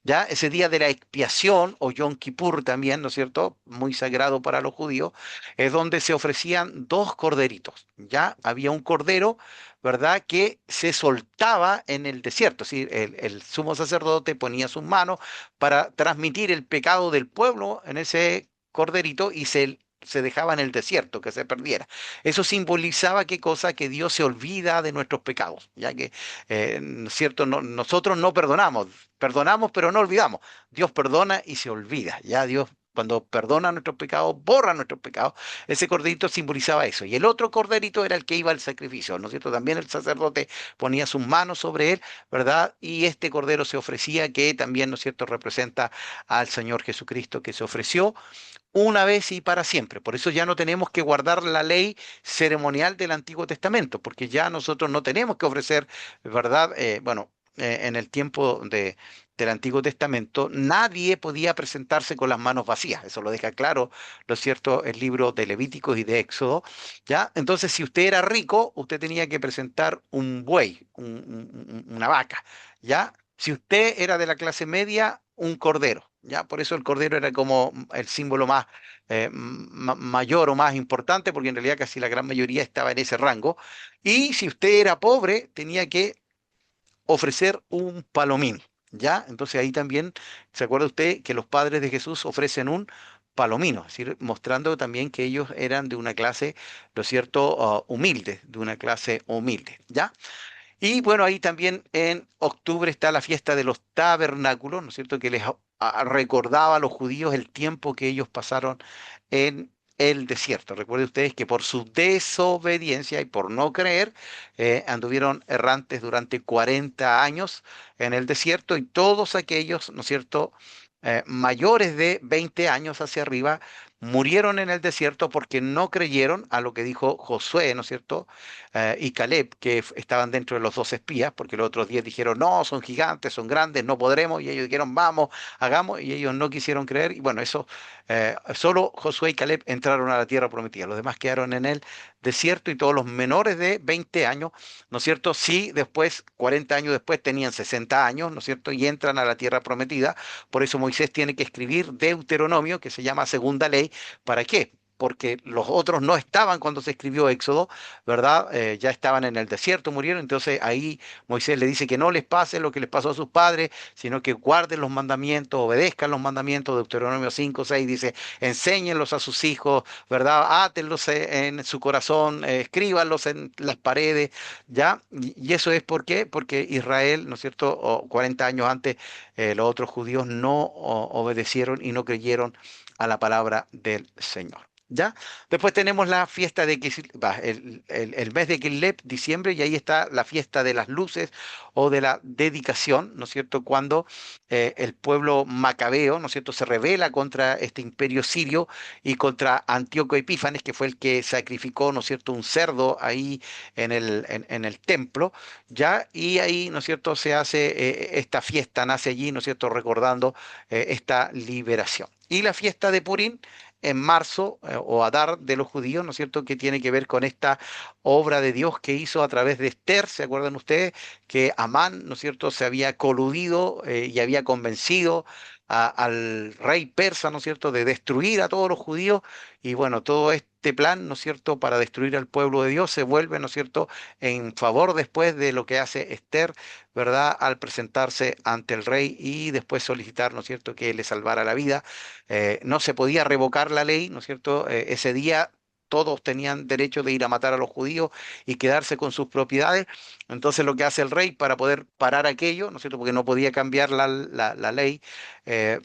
Ya ese día de la expiación, o Yom Kippur también, ¿no es cierto?, muy sagrado para los judíos, es donde se ofrecían dos corderitos. Ya había un cordero, ¿verdad?, que se soltaba en el desierto. Es decir, el sumo sacerdote ponía sus manos para transmitir el pecado del pueblo en ese corderito y se dejaba en el desierto, que se perdiera. Eso simbolizaba qué cosa, que Dios se olvida de nuestros pecados, ya que, ¿no es cierto? Nosotros no perdonamos, perdonamos pero no olvidamos. Dios perdona y se olvida, ya Dios cuando perdona nuestros pecados, borra nuestros pecados. Ese corderito simbolizaba eso. Y el otro corderito era el que iba al sacrificio, ¿no es cierto? También el sacerdote ponía sus manos sobre él, ¿verdad? Y este cordero se ofrecía, que también, ¿no es cierto?, representa al Señor Jesucristo que se ofreció una vez y para siempre. Por eso ya no tenemos que guardar la ley ceremonial del Antiguo Testamento, porque ya nosotros no tenemos que ofrecer, ¿verdad? Bueno, en el tiempo del Antiguo Testamento, nadie podía presentarse con las manos vacías. Eso lo deja claro, lo cierto, el libro de Levíticos y de Éxodo, ¿ya? Entonces, si usted era rico, usted tenía que presentar un buey, una vaca, ¿ya? Si usted era de la clase media, un cordero. ¿Ya? Por eso el cordero era como el símbolo más mayor o más importante, porque en realidad casi la gran mayoría estaba en ese rango. Y si usted era pobre, tenía que ofrecer un palomín, ¿ya? Entonces ahí también, ¿se acuerda usted que los padres de Jesús ofrecen un palomino? Es decir, mostrando también que ellos eran de una clase, lo cierto, humilde, de una clase humilde, ¿ya? Y bueno, ahí también en octubre está la fiesta de los tabernáculos, ¿no es cierto? Que les recordaba a los judíos el tiempo que ellos pasaron en el desierto. Recuerden ustedes que por su desobediencia y por no creer, anduvieron errantes durante 40 años en el desierto y todos aquellos, ¿no es cierto? Mayores de 20 años hacia arriba murieron en el desierto porque no creyeron a lo que dijo Josué, ¿no es cierto? Y Caleb, que estaban dentro de los 2 espías, porque los otros 10 dijeron, no, son gigantes, son grandes, no podremos, y ellos dijeron, vamos, hagamos, y ellos no quisieron creer, y bueno, eso, solo Josué y Caleb entraron a la tierra prometida, los demás quedaron en el desierto y todos los menores de 20 años, ¿no es cierto? Sí, después, 40 años después, tenían 60 años, ¿no es cierto? Y entran a la tierra prometida, por eso Moisés tiene que escribir Deuteronomio, que se llama segunda ley, ¿para qué? Porque los otros no estaban cuando se escribió Éxodo, ¿verdad? Ya estaban en el desierto, murieron, entonces ahí Moisés le dice que no les pase lo que les pasó a sus padres, sino que guarden los mandamientos, obedezcan los mandamientos. Deuteronomio 5, 6 dice, enséñenlos a sus hijos, ¿verdad? Átenlos en su corazón, escríbanlos en las paredes, ¿ya? Y eso es ¿por qué? Porque Israel, ¿no es cierto? 40 años antes, los otros judíos no obedecieron y no creyeron a la palabra del Señor. ¿Ya? Después tenemos la fiesta de el mes de Kislev, diciembre, y ahí está la fiesta de las luces o de la dedicación, ¿no es cierto? Cuando el pueblo macabeo, ¿no es cierto?, se rebela contra este imperio sirio y contra Antíoco Epífanes, que fue el que sacrificó, ¿no es cierto?, un cerdo ahí en el templo, ¿ya? Y ahí, ¿no es cierto?, se hace esta fiesta, nace allí, ¿no es cierto?, recordando esta liberación. Y la fiesta de Purim en marzo, o Adar de los judíos, ¿no es cierto?, que tiene que ver con esta obra de Dios que hizo a través de Esther. ¿Se acuerdan ustedes que Amán, ¿no es cierto?, se había coludido y había convencido al rey persa, ¿no es cierto?, de destruir a todos los judíos? Y bueno, todo este plan, ¿no es cierto?, para destruir al pueblo de Dios se vuelve, ¿no es cierto?, en favor después de lo que hace Esther, ¿verdad?, al presentarse ante el rey y después solicitar, ¿no es cierto?, que le salvara la vida. No se podía revocar la ley, ¿no es cierto? Ese día todos tenían derecho de ir a matar a los judíos y quedarse con sus propiedades. Entonces lo que hace el rey para poder parar aquello, ¿no es cierto? Porque no podía cambiar la ley,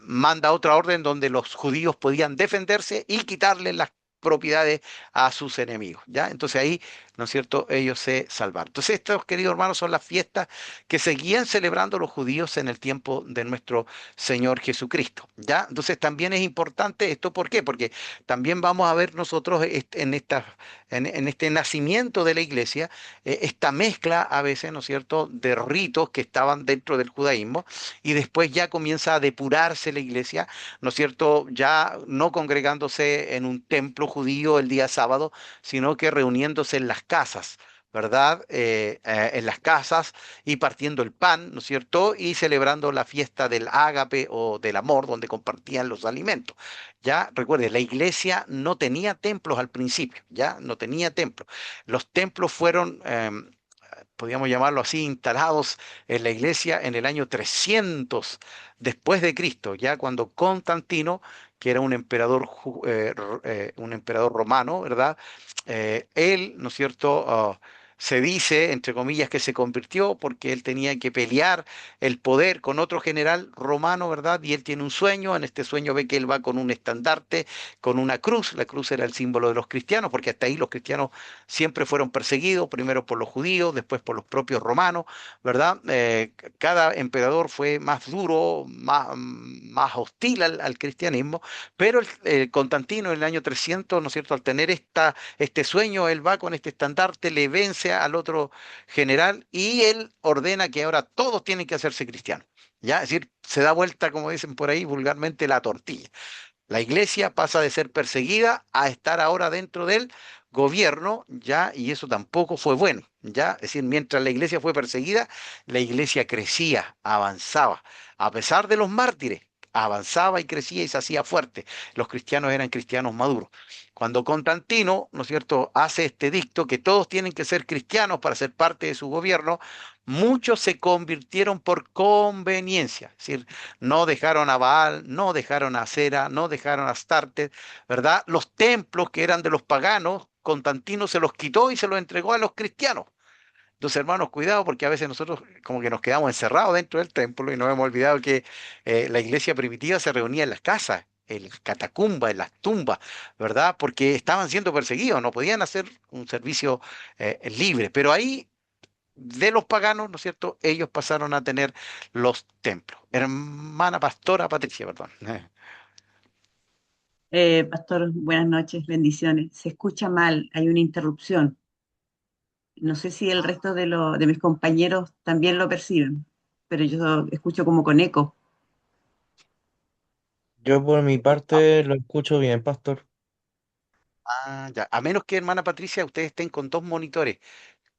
manda otra orden donde los judíos podían defenderse y quitarle las propiedades a sus enemigos, ¿ya? Entonces ahí, ¿no es cierto?, ellos se salvaron. Entonces estos, queridos hermanos, son las fiestas que seguían celebrando los judíos en el tiempo de nuestro Señor Jesucristo, ¿ya? Entonces también es importante esto, ¿por qué? Porque también vamos a ver nosotros en este nacimiento de la iglesia, esta mezcla a veces, ¿no es cierto?, de ritos que estaban dentro del judaísmo y después ya comienza a depurarse la iglesia, ¿no es cierto?, ya no congregándose en un templo judío el día sábado, sino que reuniéndose en las casas. ¿Verdad? En las casas y partiendo el pan, ¿no es cierto? Y celebrando la fiesta del ágape o del amor, donde compartían los alimentos. Ya, recuerde, la iglesia no tenía templos al principio, ya, no tenía templos. Los templos fueron, podríamos llamarlo así, instalados en la iglesia en el año 300 después de Cristo, ya cuando Constantino, que era un emperador, un emperador romano, ¿verdad? Él, ¿no es cierto? Se dice, entre comillas, que se convirtió porque él tenía que pelear el poder con otro general romano, ¿verdad? Y él tiene un sueño, en este sueño ve que él va con un estandarte, con una cruz. La cruz era el símbolo de los cristianos, porque hasta ahí los cristianos siempre fueron perseguidos, primero por los judíos, después por los propios romanos, ¿verdad? Cada emperador fue más duro, más hostil al cristianismo, pero Constantino en el año 300, ¿no es cierto?, al tener este sueño, él va con este estandarte, le vence al otro general y él ordena que ahora todos tienen que hacerse cristianos. ¿Ya? Es decir, se da vuelta, como dicen por ahí vulgarmente, la tortilla. La iglesia pasa de ser perseguida a estar ahora dentro del gobierno, ya, y eso tampoco fue bueno, ya, es decir, mientras la iglesia fue perseguida, la iglesia crecía, avanzaba, a pesar de los mártires. Avanzaba y crecía y se hacía fuerte. Los cristianos eran cristianos maduros. Cuando Constantino, ¿no es cierto?, hace este edicto que todos tienen que ser cristianos para ser parte de su gobierno, muchos se convirtieron por conveniencia. Es decir, no dejaron a Baal, no dejaron a Acera, no dejaron a Astarte, ¿verdad? Los templos que eran de los paganos, Constantino se los quitó y se los entregó a los cristianos. Entonces, hermanos, cuidado porque a veces nosotros como que nos quedamos encerrados dentro del templo y nos hemos olvidado que la iglesia primitiva se reunía en las casas, en las catacumbas, en las tumbas, ¿verdad? Porque estaban siendo perseguidos, no podían hacer un servicio libre. Pero ahí, de los paganos, ¿no es cierto? Ellos pasaron a tener los templos. Hermana Pastora Patricia, perdón. Pastor, buenas noches, bendiciones. Se escucha mal, hay una interrupción. No sé si el resto de mis compañeros también lo perciben, pero yo escucho como con eco. Yo por mi Ah, parte lo escucho bien, pastor. ya. A menos que, hermana Patricia, ustedes estén con dos monitores.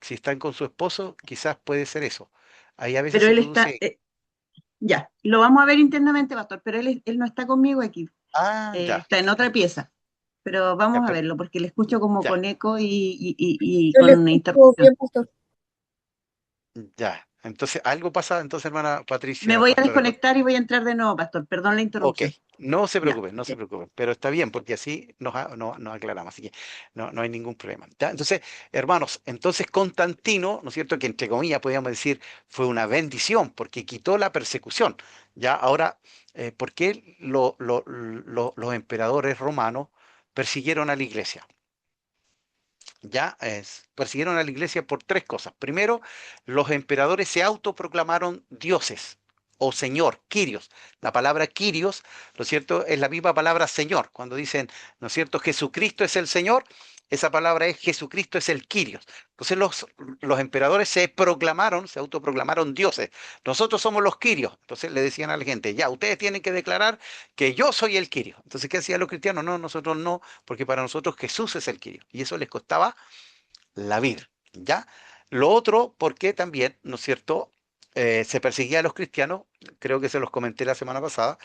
Si están con su esposo, quizás puede ser eso. Ahí a veces Pero se él está, produce. ya, lo vamos a ver internamente, Pastor, pero él no está conmigo aquí, Ya, está en otra pieza. Pero ya, vamos a verlo, porque le escucho como ya, con eco y Yo le con una escucho interrupción. bien, pastor. ya. Entonces, algo pasa, entonces, hermana Me Patricia, voy a pastora. desconectar y voy a entrar de nuevo, Pastor. Perdón la Ok, interrupción. no se Ya, preocupen, no se ok. preocupen, pero está bien porque así nos aclaramos, así que no hay ningún problema. ¿Ya? Entonces, hermanos, entonces Constantino, ¿no es cierto? Que entre comillas podríamos decir fue una bendición porque quitó la persecución. Ya, ahora, ¿por qué los emperadores romanos persiguieron a la iglesia? Persiguieron a la iglesia por tres cosas. Primero, los emperadores se autoproclamaron dioses o señor, Kyrios. La palabra Kyrios, ¿no es cierto?, es la misma palabra señor. Cuando dicen, ¿no es cierto?, Jesucristo es el Señor, esa palabra es Jesucristo es el Kyrios. Entonces los emperadores se proclamaron, se autoproclamaron dioses. Nosotros somos los Kyrios. Entonces le decían a la gente, ya, ustedes tienen que declarar que yo soy el Kyrios. Entonces, ¿qué hacían los cristianos? No, nosotros no, porque para nosotros Jesús es el Kyrios. Y eso les costaba la vida, ¿ya? Lo otro, porque también, ¿no es cierto?, se perseguía a los cristianos, creo que se los comenté la semana pasada,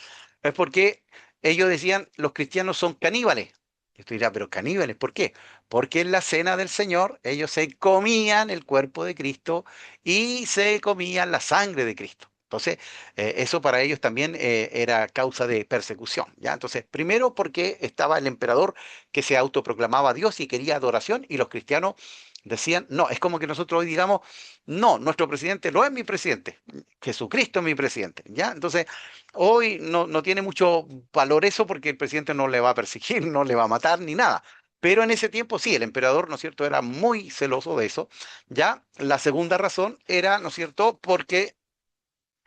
es porque ellos decían, los cristianos son caníbales. Y usted dirá, pero caníbales, ¿por qué? Porque en la cena del Señor ellos se comían el cuerpo de Cristo y se comían la sangre de Cristo. Entonces, eso para ellos también era causa de persecución, ¿ya? Entonces, primero porque estaba el emperador que se autoproclamaba Dios y quería adoración, y los cristianos decían, no, es como que nosotros hoy digamos, no, nuestro presidente no es mi presidente, Jesucristo es mi presidente, ¿ya? Entonces, hoy no tiene mucho valor eso porque el presidente no le va a perseguir, no le va a matar ni nada. Pero en ese tiempo sí, el emperador, ¿no es cierto?, era muy celoso de eso, ¿ya? La segunda razón era, ¿no es cierto?, porque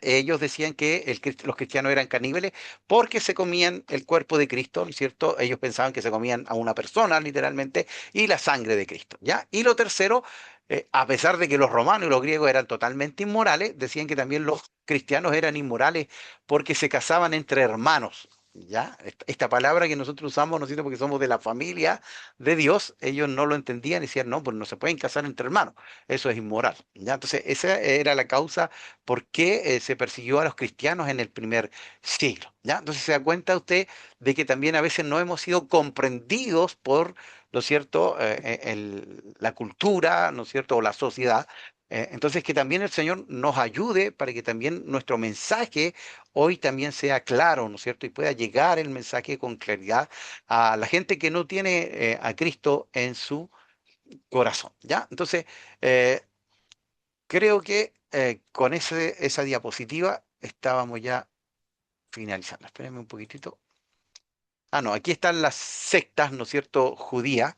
ellos decían que los cristianos eran caníbales porque se comían el cuerpo de Cristo, ¿no es cierto? Ellos pensaban que se comían a una persona, literalmente, y la sangre de Cristo, ¿ya? Y lo tercero, a pesar de que los romanos y los griegos eran totalmente inmorales, decían que también los cristianos eran inmorales porque se casaban entre hermanos. ¿Ya? Esta palabra que nosotros usamos, ¿no es cierto?, porque somos de la familia de Dios, ellos no lo entendían y decían, no, pues no se pueden casar entre hermanos, eso es inmoral, ¿ya? Entonces, esa era la causa por qué se persiguió a los cristianos en el primer siglo, ¿ya? Entonces se da cuenta usted de que también a veces no hemos sido comprendidos por, ¿no es cierto?, la cultura, ¿no es cierto?, o la sociedad. Entonces que también el Señor nos ayude para que también nuestro mensaje hoy también sea claro, ¿no es cierto?, y pueda llegar el mensaje con claridad a la gente que no tiene a Cristo en su corazón, ¿ya? Entonces, eh, creo que con esa diapositiva estábamos ya finalizando. Espérenme un poquitito. Ah, no, aquí están las sectas, ¿no es cierto?, judías,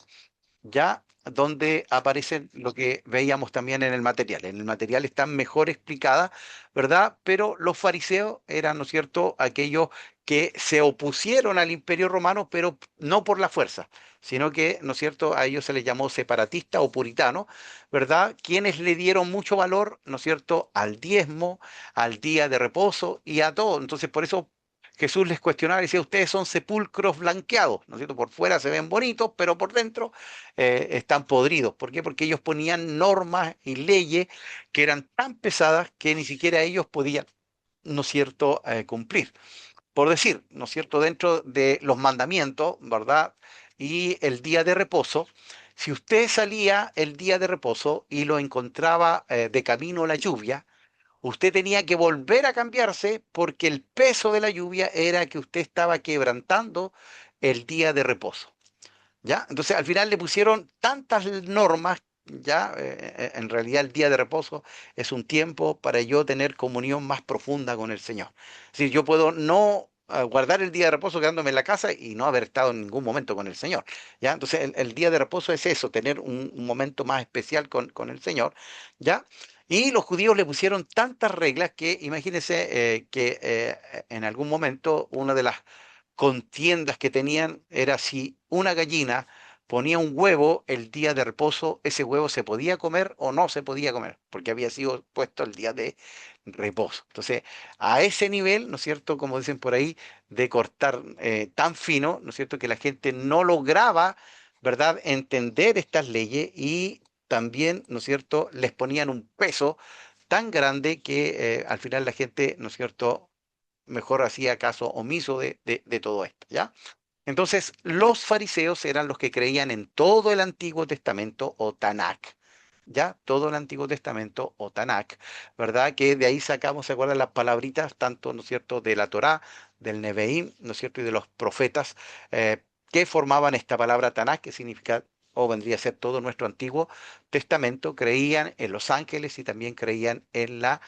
ya donde aparecen lo que veíamos también en el material. En el material están mejor explicadas, ¿verdad? Pero los fariseos eran, ¿no es cierto?, aquellos que se opusieron al Imperio Romano, pero no por la fuerza, sino que, ¿no es cierto?, a ellos se les llamó separatista o puritano, ¿verdad? Quienes le dieron mucho valor, ¿no es cierto?, al diezmo, al día de reposo y a todo. Entonces, por eso Jesús les cuestionaba y decía, ustedes son sepulcros blanqueados, ¿no es cierto? Por fuera se ven bonitos, pero por dentro están podridos. ¿Por qué? Porque ellos ponían normas y leyes que eran tan pesadas que ni siquiera ellos podían, ¿no es cierto?, cumplir. Por decir, ¿no es cierto?, dentro de los mandamientos, ¿verdad? Y el día de reposo, si usted salía el día de reposo y lo encontraba de camino la lluvia, usted tenía que volver a cambiarse porque el peso de la lluvia era que usted estaba quebrantando el día de reposo. ¿Ya? Entonces al final le pusieron tantas normas, ya, en realidad el día de reposo es un tiempo para yo tener comunión más profunda con el Señor. Es decir, yo puedo no guardar el día de reposo quedándome en la casa y no haber estado en ningún momento con el Señor. ¿Ya? Entonces el día de reposo es eso, tener un momento más especial con el Señor. ¿Ya? Y los judíos le pusieron tantas reglas que imagínense que en algún momento una de las contiendas que tenían era si una gallina ponía un huevo el día de reposo, ese huevo se podía comer o no se podía comer, porque había sido puesto el día de reposo. Entonces, a ese nivel, ¿no es cierto?, como dicen por ahí, de cortar tan fino, ¿no es cierto?, que la gente no lograba, ¿verdad?, entender estas leyes y también, ¿no es cierto?, les ponían un peso tan grande que al final la gente, ¿no es cierto?, mejor hacía caso omiso de todo esto, ¿ya? Entonces, los fariseos eran los que creían en todo el Antiguo Testamento o Tanakh, ¿ya? Todo el Antiguo Testamento o Tanakh, ¿verdad? Que de ahí sacamos, ¿se acuerdan las palabritas, tanto, ¿no es cierto?, de la Torá, del Neveim, ¿no es cierto?, y de los profetas que formaban esta palabra Tanakh, que significa o vendría a ser todo nuestro Antiguo Testamento, creían en los ángeles y también creían en la,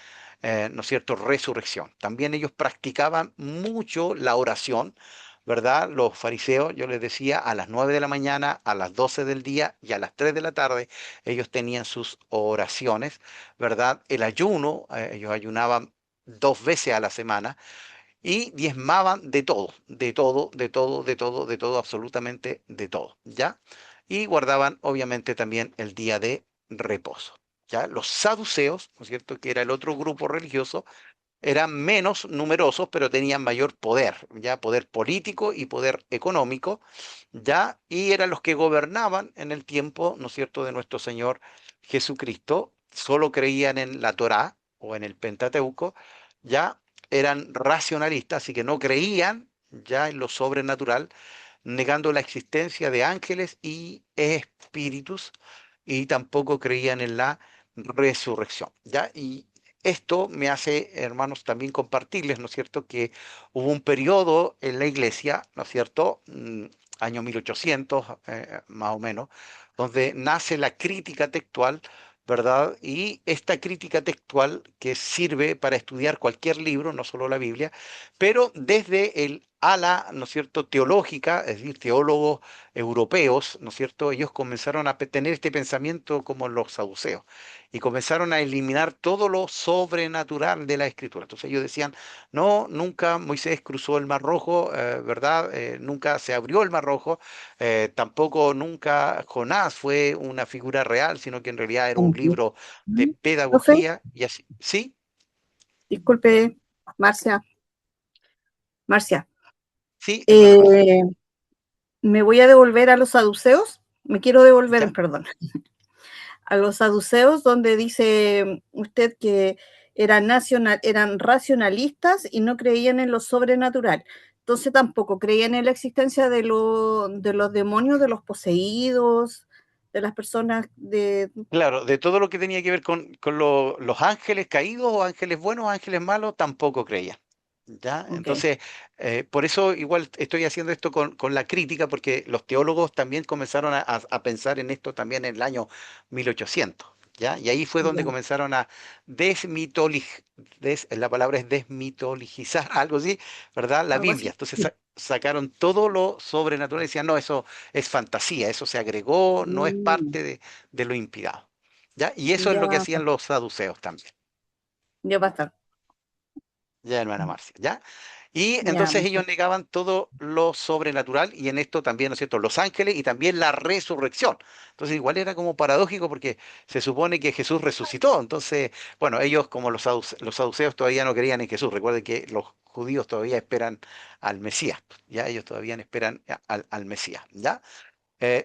¿no es cierto?, resurrección. También ellos practicaban mucho la oración, ¿verdad? Los fariseos, yo les decía, a las 9 de la mañana, a las 12 del día y a las 3 de la tarde, ellos tenían sus oraciones, ¿verdad? El ayuno, ellos ayunaban 2 veces a la semana y diezmaban de todo, de todo, de todo, de todo, de todo, absolutamente de todo, ¿ya? Y guardaban, obviamente, también el día de reposo, ¿ya? Los saduceos, ¿no es cierto?, que era el otro grupo religioso, eran menos numerosos, pero tenían mayor poder, ya poder político y poder económico, ya, y eran los que gobernaban en el tiempo, ¿no es cierto?, de nuestro Señor Jesucristo, solo creían en la Torá o en el Pentateuco, ya, eran racionalistas, así que no creían ya en lo sobrenatural, negando la existencia de ángeles y espíritus, y tampoco creían en la resurrección, ¿ya? Y esto me hace, hermanos, también compartirles, ¿no es cierto?, que hubo un periodo en la iglesia, ¿no es cierto?, año 1800, más o menos, donde nace la crítica textual, ¿verdad? Y esta crítica textual que sirve para estudiar cualquier libro, no solo la Biblia, pero desde el ala, ¿no es cierto?, teológica, es decir, teólogos europeos, ¿no es cierto?, ellos comenzaron a tener este pensamiento como los saduceos y comenzaron a eliminar todo lo sobrenatural de la escritura. Entonces ellos decían, no, nunca Moisés cruzó el Mar Rojo, ¿verdad? Nunca se abrió el Mar Rojo, tampoco nunca Jonás fue una figura real, sino que en realidad era un Entiendo. libro de Profe, pedagogía y así. ¿Sí? disculpe, Marcia, Marcia, Sí, hermana Marcia. me voy a devolver a los saduceos, me quiero devolver, ¿Ya? perdón, a los saduceos donde dice usted que eran racionalistas y no creían en lo sobrenatural. Entonces tampoco creían en la existencia de los demonios, de los poseídos, de las personas de... Claro, de todo lo que tenía que ver con los ángeles caídos o ángeles buenos o ángeles malos, tampoco creía. ¿Ya? Ok, Entonces, por eso igual estoy haciendo esto con la crítica, porque los teólogos también comenzaron a pensar en esto también en el año 1800. ¿Ya? Y ahí fue donde ya, comenzaron a desmitologizar, la palabra es desmitologizar, algo así, ¿verdad? La algo Biblia. así. Entonces Sí. sacaron todo lo sobrenatural y decían, no, eso es fantasía, eso se agregó, no es Mm, parte de lo inspirado. ¿Ya? Y eso es lo que ya, hacían los saduceos también. ya va a estar. Ya, hermana Marcia, ¿ya? Y Ya, entonces ellos negaban todo lo sobrenatural y en esto también, ¿no es cierto?, los ángeles y también la resurrección. Entonces igual era como paradójico porque se supone que Jesús resucitó. Entonces, bueno, ellos como los saduceos todavía no creían en Jesús. Recuerden que los judíos todavía esperan al Mesías, ya ellos todavía esperan al Mesías, ¿ya?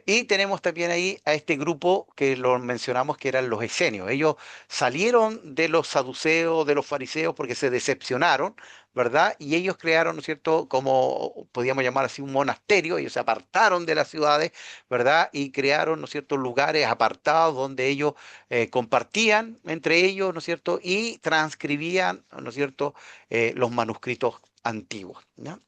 Y tenemos también ahí a este grupo que lo mencionamos que eran los esenios. Ellos salieron de los saduceos, de los fariseos, porque se decepcionaron, ¿verdad? Y ellos crearon, ¿no es cierto?, como podríamos llamar así un monasterio. Ellos se apartaron de las ciudades, ¿verdad? Y crearon, ¿no es cierto?, lugares apartados donde ellos compartían entre ellos, ¿no es cierto?, y transcribían, ¿no es cierto?, los manuscritos antiguos, ¿ya?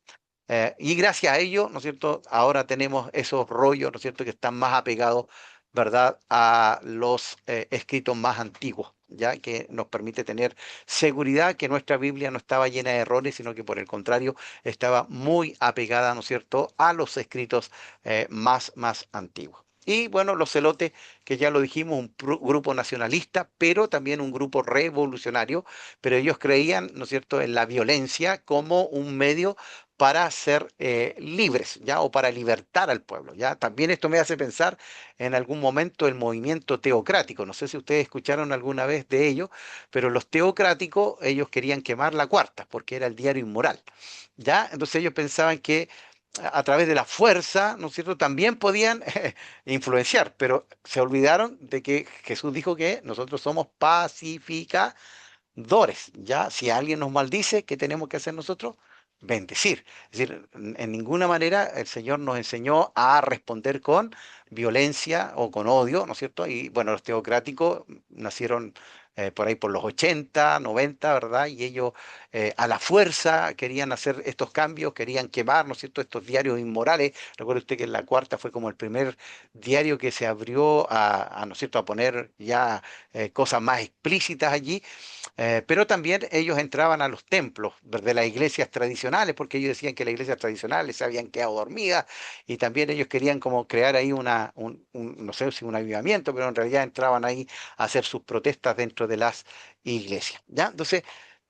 Y gracias a ello, ¿no es cierto? Ahora tenemos esos rollos, ¿no es cierto?, que están más apegados, ¿verdad?, a los escritos más antiguos, ya que nos permite tener seguridad que nuestra Biblia no estaba llena de errores, sino que por el contrario estaba muy apegada, ¿no es cierto?, a los escritos más antiguos. Y bueno, los celotes, que ya lo dijimos, un grupo nacionalista, pero también un grupo revolucionario, pero ellos creían, ¿no es cierto?, en la violencia como un medio para ser libres, ¿ya? O para libertar al pueblo, ¿ya? También esto me hace pensar en algún momento el movimiento teocrático. No sé si ustedes escucharon alguna vez de ello, pero los teocráticos, ellos querían quemar la cuarta porque era el diario inmoral, ¿ya? Entonces ellos pensaban que a través de la fuerza, ¿no es cierto?, también podían influenciar, pero se olvidaron de que Jesús dijo que nosotros somos pacificadores. Ya, si alguien nos maldice, ¿qué tenemos que hacer nosotros? Bendecir. Es decir, en ninguna manera el Señor nos enseñó a responder con violencia o con odio, ¿no es cierto? Y bueno, los teocráticos nacieron por ahí por los 80, 90, ¿verdad? Y ellos a la fuerza querían hacer estos cambios, querían quemar, ¿no es cierto?, estos diarios inmorales. Recuerde usted que La Cuarta fue como el primer diario que se abrió ¿no es cierto?, a poner ya cosas más explícitas allí. Pero también ellos entraban a los templos de las iglesias tradicionales, porque ellos decían que las iglesias tradicionales se habían quedado dormidas y también ellos querían como crear ahí no sé si un avivamiento, pero en realidad entraban ahí a hacer sus protestas dentro de las iglesias, ¿ya? Entonces,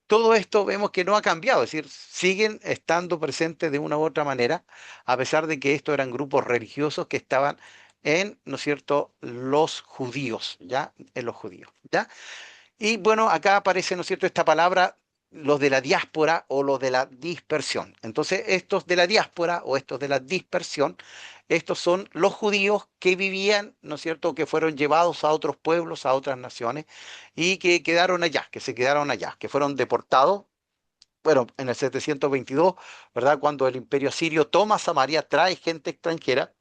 todo esto vemos que no ha cambiado, es decir, siguen estando presentes de una u otra manera, a pesar de que estos eran grupos religiosos que estaban en, ¿no es cierto?, los judíos, ¿ya? En los judíos, ¿ya? Y bueno, acá aparece, ¿no es cierto?, esta palabra, los de la diáspora o los de la dispersión. Entonces, estos de la diáspora o estos de la dispersión, estos son los judíos que vivían, ¿no es cierto?, que fueron llevados a otros pueblos, a otras naciones, y que quedaron allá, que se quedaron allá, que fueron deportados. Bueno, en el 722, ¿verdad? Cuando el imperio asirio toma Samaria, trae gente extranjera,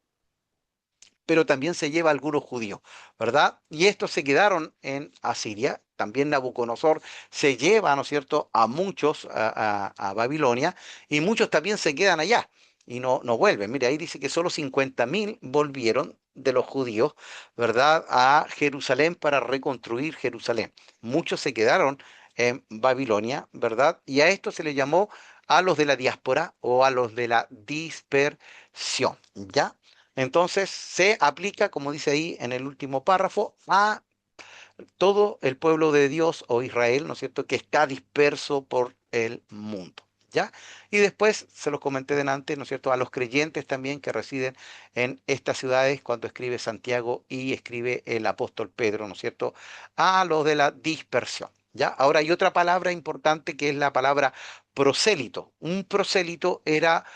pero también se lleva a algunos judíos, ¿verdad? Y estos se quedaron en Asiria. También Nabucodonosor se lleva, ¿no es cierto?, a muchos a Babilonia y muchos también se quedan allá y no vuelven. Mire, ahí dice que solo 50.000 volvieron de los judíos, ¿verdad?, a Jerusalén para reconstruir Jerusalén. Muchos se quedaron en Babilonia, ¿verdad? Y a esto se le llamó a los de la diáspora o a los de la dispersión, ¿ya? Entonces se aplica, como dice ahí en el último párrafo, a todo el pueblo de Dios o Israel, ¿no es cierto?, que está disperso por el mundo. ¿Ya? Y después, se los comenté delante, ¿no es cierto?, a los creyentes también que residen en estas ciudades cuando escribe Santiago y escribe el apóstol Pedro, ¿no es cierto?, a los de la dispersión. ¿Ya? Ahora hay otra palabra importante que es la palabra prosélito. Un prosélito era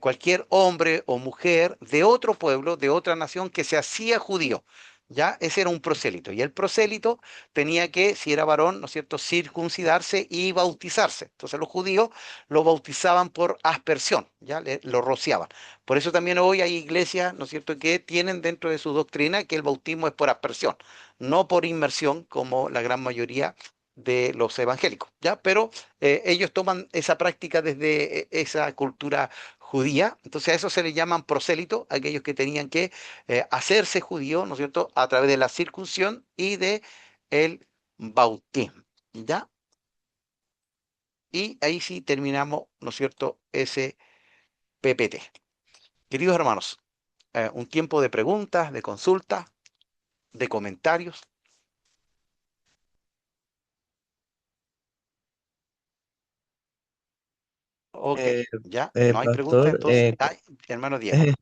cualquier hombre o mujer de otro pueblo, de otra nación que se hacía judío. ¿Ya? Ese era un prosélito. Y el prosélito tenía que, si era varón, ¿no es cierto?, circuncidarse y bautizarse. Entonces los judíos lo bautizaban por aspersión, ¿ya? Lo rociaban. Por eso también hoy hay iglesias, ¿no es cierto?, que tienen dentro de su doctrina que el bautismo es por aspersión, no por inmersión, como la gran mayoría de los evangélicos, ¿ya? Pero ellos toman esa práctica desde esa cultura judía. Entonces a eso se le llaman prosélitos, aquellos que tenían que hacerse judío, ¿no es cierto?, a través de la circuncisión y de el bautismo, ¿ya? Y ahí sí terminamos, ¿no es cierto?, ese PPT. Queridos hermanos, un tiempo de preguntas, de consultas, de comentarios. Ok, Eh, ya, no hay preguntas, Pastor, entonces, ay, hermano Diego.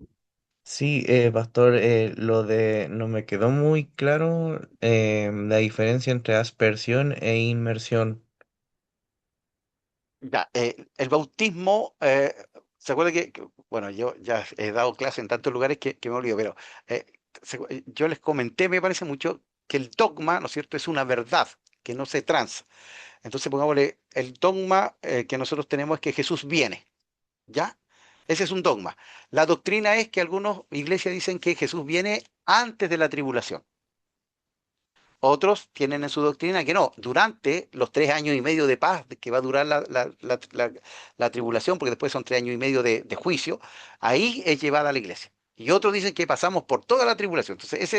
sí, Pastor, lo de no me quedó muy claro la diferencia entre aspersión e inmersión. Ya, el bautismo, ¿se acuerda bueno, yo ya he dado clase en tantos lugares que me olvido, pero eh, yo les comenté, me parece mucho, que el dogma, ¿no es cierto?, es una verdad que no se transa. Entonces, pongámosle, el dogma que nosotros tenemos es que Jesús viene, ¿ya? Ese es un dogma. La doctrina es que algunas iglesias dicen que Jesús viene antes de la tribulación. Otros tienen en su doctrina que no, durante los 3 años y medio de paz que va a durar la tribulación, porque después son 3 años y medio de juicio, ahí es llevada a la iglesia. Y otros dicen que pasamos por toda la tribulación. Entonces, esa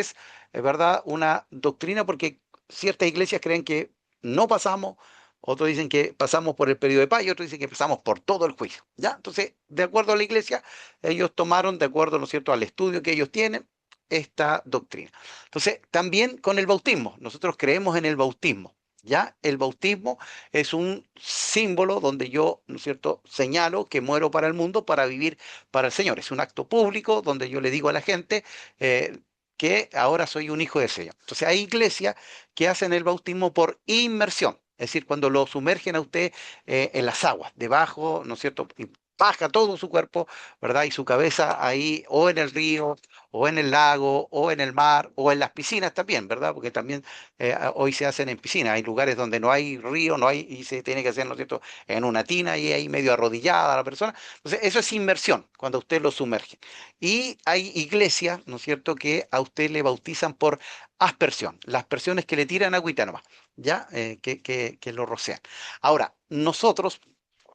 es verdad, una doctrina porque ciertas iglesias creen que no pasamos, otros dicen que pasamos por el periodo de paz y otros dicen que pasamos por todo el juicio. ¿Ya? Entonces, de acuerdo a la iglesia, ellos tomaron, de acuerdo, ¿no es cierto?, al estudio que ellos tienen, esta doctrina. Entonces, también con el bautismo, nosotros creemos en el bautismo, ¿ya? El bautismo es un símbolo donde yo, ¿no es cierto?, señalo que muero para el mundo para vivir para el Señor. Es un acto público donde yo le digo a la gente eh, que ahora soy un hijo del Señor. Entonces, hay iglesias que hacen el bautismo por inmersión, es decir, cuando lo sumergen a usted en las aguas, debajo, ¿no es cierto?, y baja todo su cuerpo, ¿verdad? Y su cabeza ahí, o en el río, o en el lago, o en el mar, o en las piscinas también, ¿verdad? Porque también hoy se hacen en piscinas. Hay lugares donde no hay río, no hay, y se tiene que hacer, ¿no es cierto?, en una tina y ahí medio arrodillada la persona. Entonces, eso es inmersión, cuando usted lo sumerge. Y hay iglesias, ¿no es cierto?, que a usted le bautizan por aspersión. Las aspersiones que le tiran agüita nomás, ¿ya? Que lo rocean. Ahora, nosotros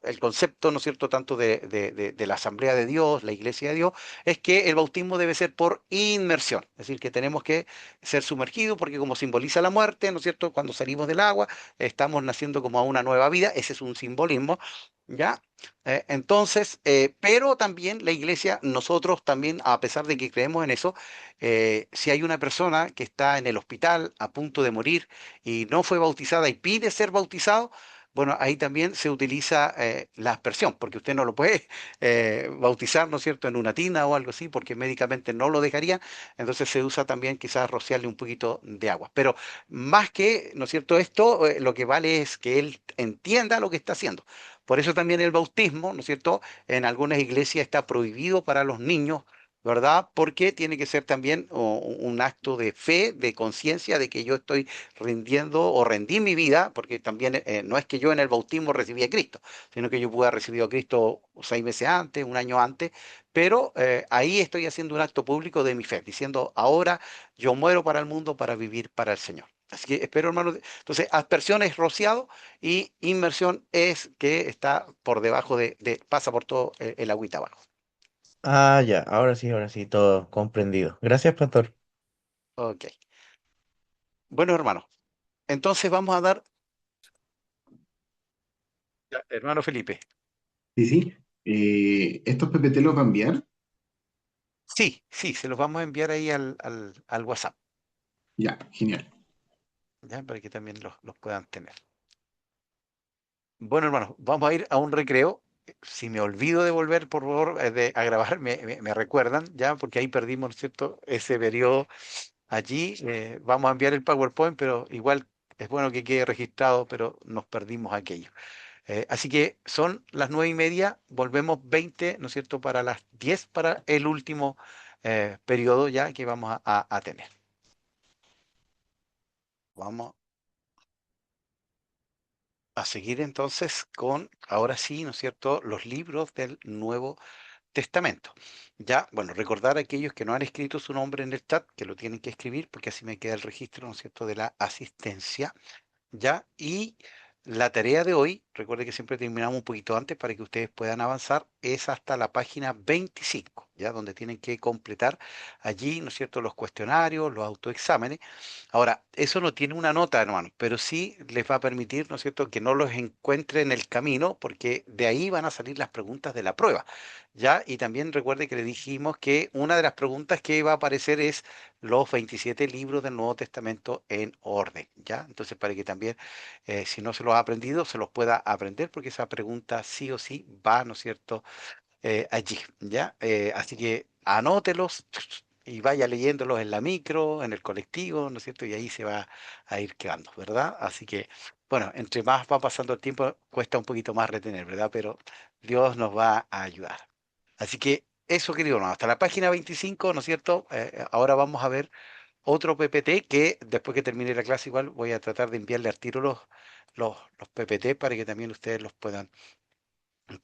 el concepto, ¿no es cierto?, tanto de la Asamblea de Dios, la Iglesia de Dios, es que el bautismo debe ser por inmersión, es decir, que tenemos que ser sumergidos porque como simboliza la muerte, ¿no es cierto?, cuando salimos del agua, estamos naciendo como a una nueva vida, ese es un simbolismo, ¿ya? Entonces, pero también la Iglesia, nosotros también, a pesar de que creemos en eso, si hay una persona que está en el hospital a punto de morir y no fue bautizada y pide ser bautizado, bueno, ahí también se utiliza la aspersión, porque usted no lo puede bautizar, ¿no es cierto?, en una tina o algo así, porque médicamente no lo dejarían. Entonces se usa también quizás rociarle un poquito de agua. Pero más que, ¿no es cierto?, esto, lo que vale es que él entienda lo que está haciendo. Por eso también el bautismo, ¿no es cierto?, en algunas iglesias está prohibido para los niños. ¿Verdad? Porque tiene que ser también un acto de fe, de conciencia de que yo estoy rindiendo o rendí mi vida, porque también no es que yo en el bautismo recibí a Cristo, sino que yo pude haber recibido a Cristo 6 meses antes, un año antes, pero ahí estoy haciendo un acto público de mi fe, diciendo, ahora yo muero para el mundo para vivir para el Señor. Así que espero, hermano. Entonces, aspersión es rociado y inmersión es que está por debajo pasa por todo el agüita abajo. Ah, ya, ahora sí, todo comprendido. Gracias, pastor. Ok. Bueno, hermano, entonces vamos a dar, ya, hermano Felipe. Sí, sí. ¿Estos PPT los va a enviar? Sí, sí, se los vamos a enviar ahí al WhatsApp, Ya, genial. ¿ya? Para que también los puedan tener. Bueno, hermanos, vamos a ir a un recreo. Si me olvido de volver, por favor, a grabar, me recuerdan, ¿ya? Porque ahí perdimos, ¿no es cierto?, ese periodo allí. Vamos a enviar el PowerPoint, pero igual es bueno que quede registrado, pero nos perdimos aquello. Así que son las 9:30, volvemos 20, ¿no es cierto?, para las 10 para el último periodo ya que vamos a tener. Vamos a seguir entonces con, ahora sí, ¿no es cierto?, los libros del Nuevo Testamento. Ya, bueno, recordar a aquellos que no han escrito su nombre en el chat, que lo tienen que escribir, porque así me queda el registro, ¿no es cierto?, de la asistencia. ¿Ya? Y la tarea de hoy, recuerde que siempre terminamos un poquito antes para que ustedes puedan avanzar, es hasta la página 25, ¿ya? Donde tienen que completar allí, ¿no es cierto?, los cuestionarios, los autoexámenes. Ahora, eso no tiene una nota, hermano, pero sí les va a permitir, ¿no es cierto?, que no los encuentre en el camino, porque de ahí van a salir las preguntas de la prueba, ¿ya? Y también recuerde que le dijimos que una de las preguntas que va a aparecer es los 27 libros del Nuevo Testamento en orden, ¿ya? Entonces, para que también, si no se los ha aprendido, se los pueda aprender, porque esa pregunta sí o sí va, ¿no es cierto?, allí, ¿ya? Así que anótelos, y vaya leyéndolos en la micro, en el colectivo, ¿no es cierto? Y ahí se va a ir quedando, ¿verdad? Así que, bueno, entre más va pasando el tiempo, cuesta un poquito más retener, ¿verdad? Pero Dios nos va a ayudar. Así que eso, querido hermano, hasta la página 25, ¿no es cierto? Ahora vamos a ver otro PPT que después que termine la clase igual voy a tratar de enviarle al tiro los PPT para que también ustedes los puedan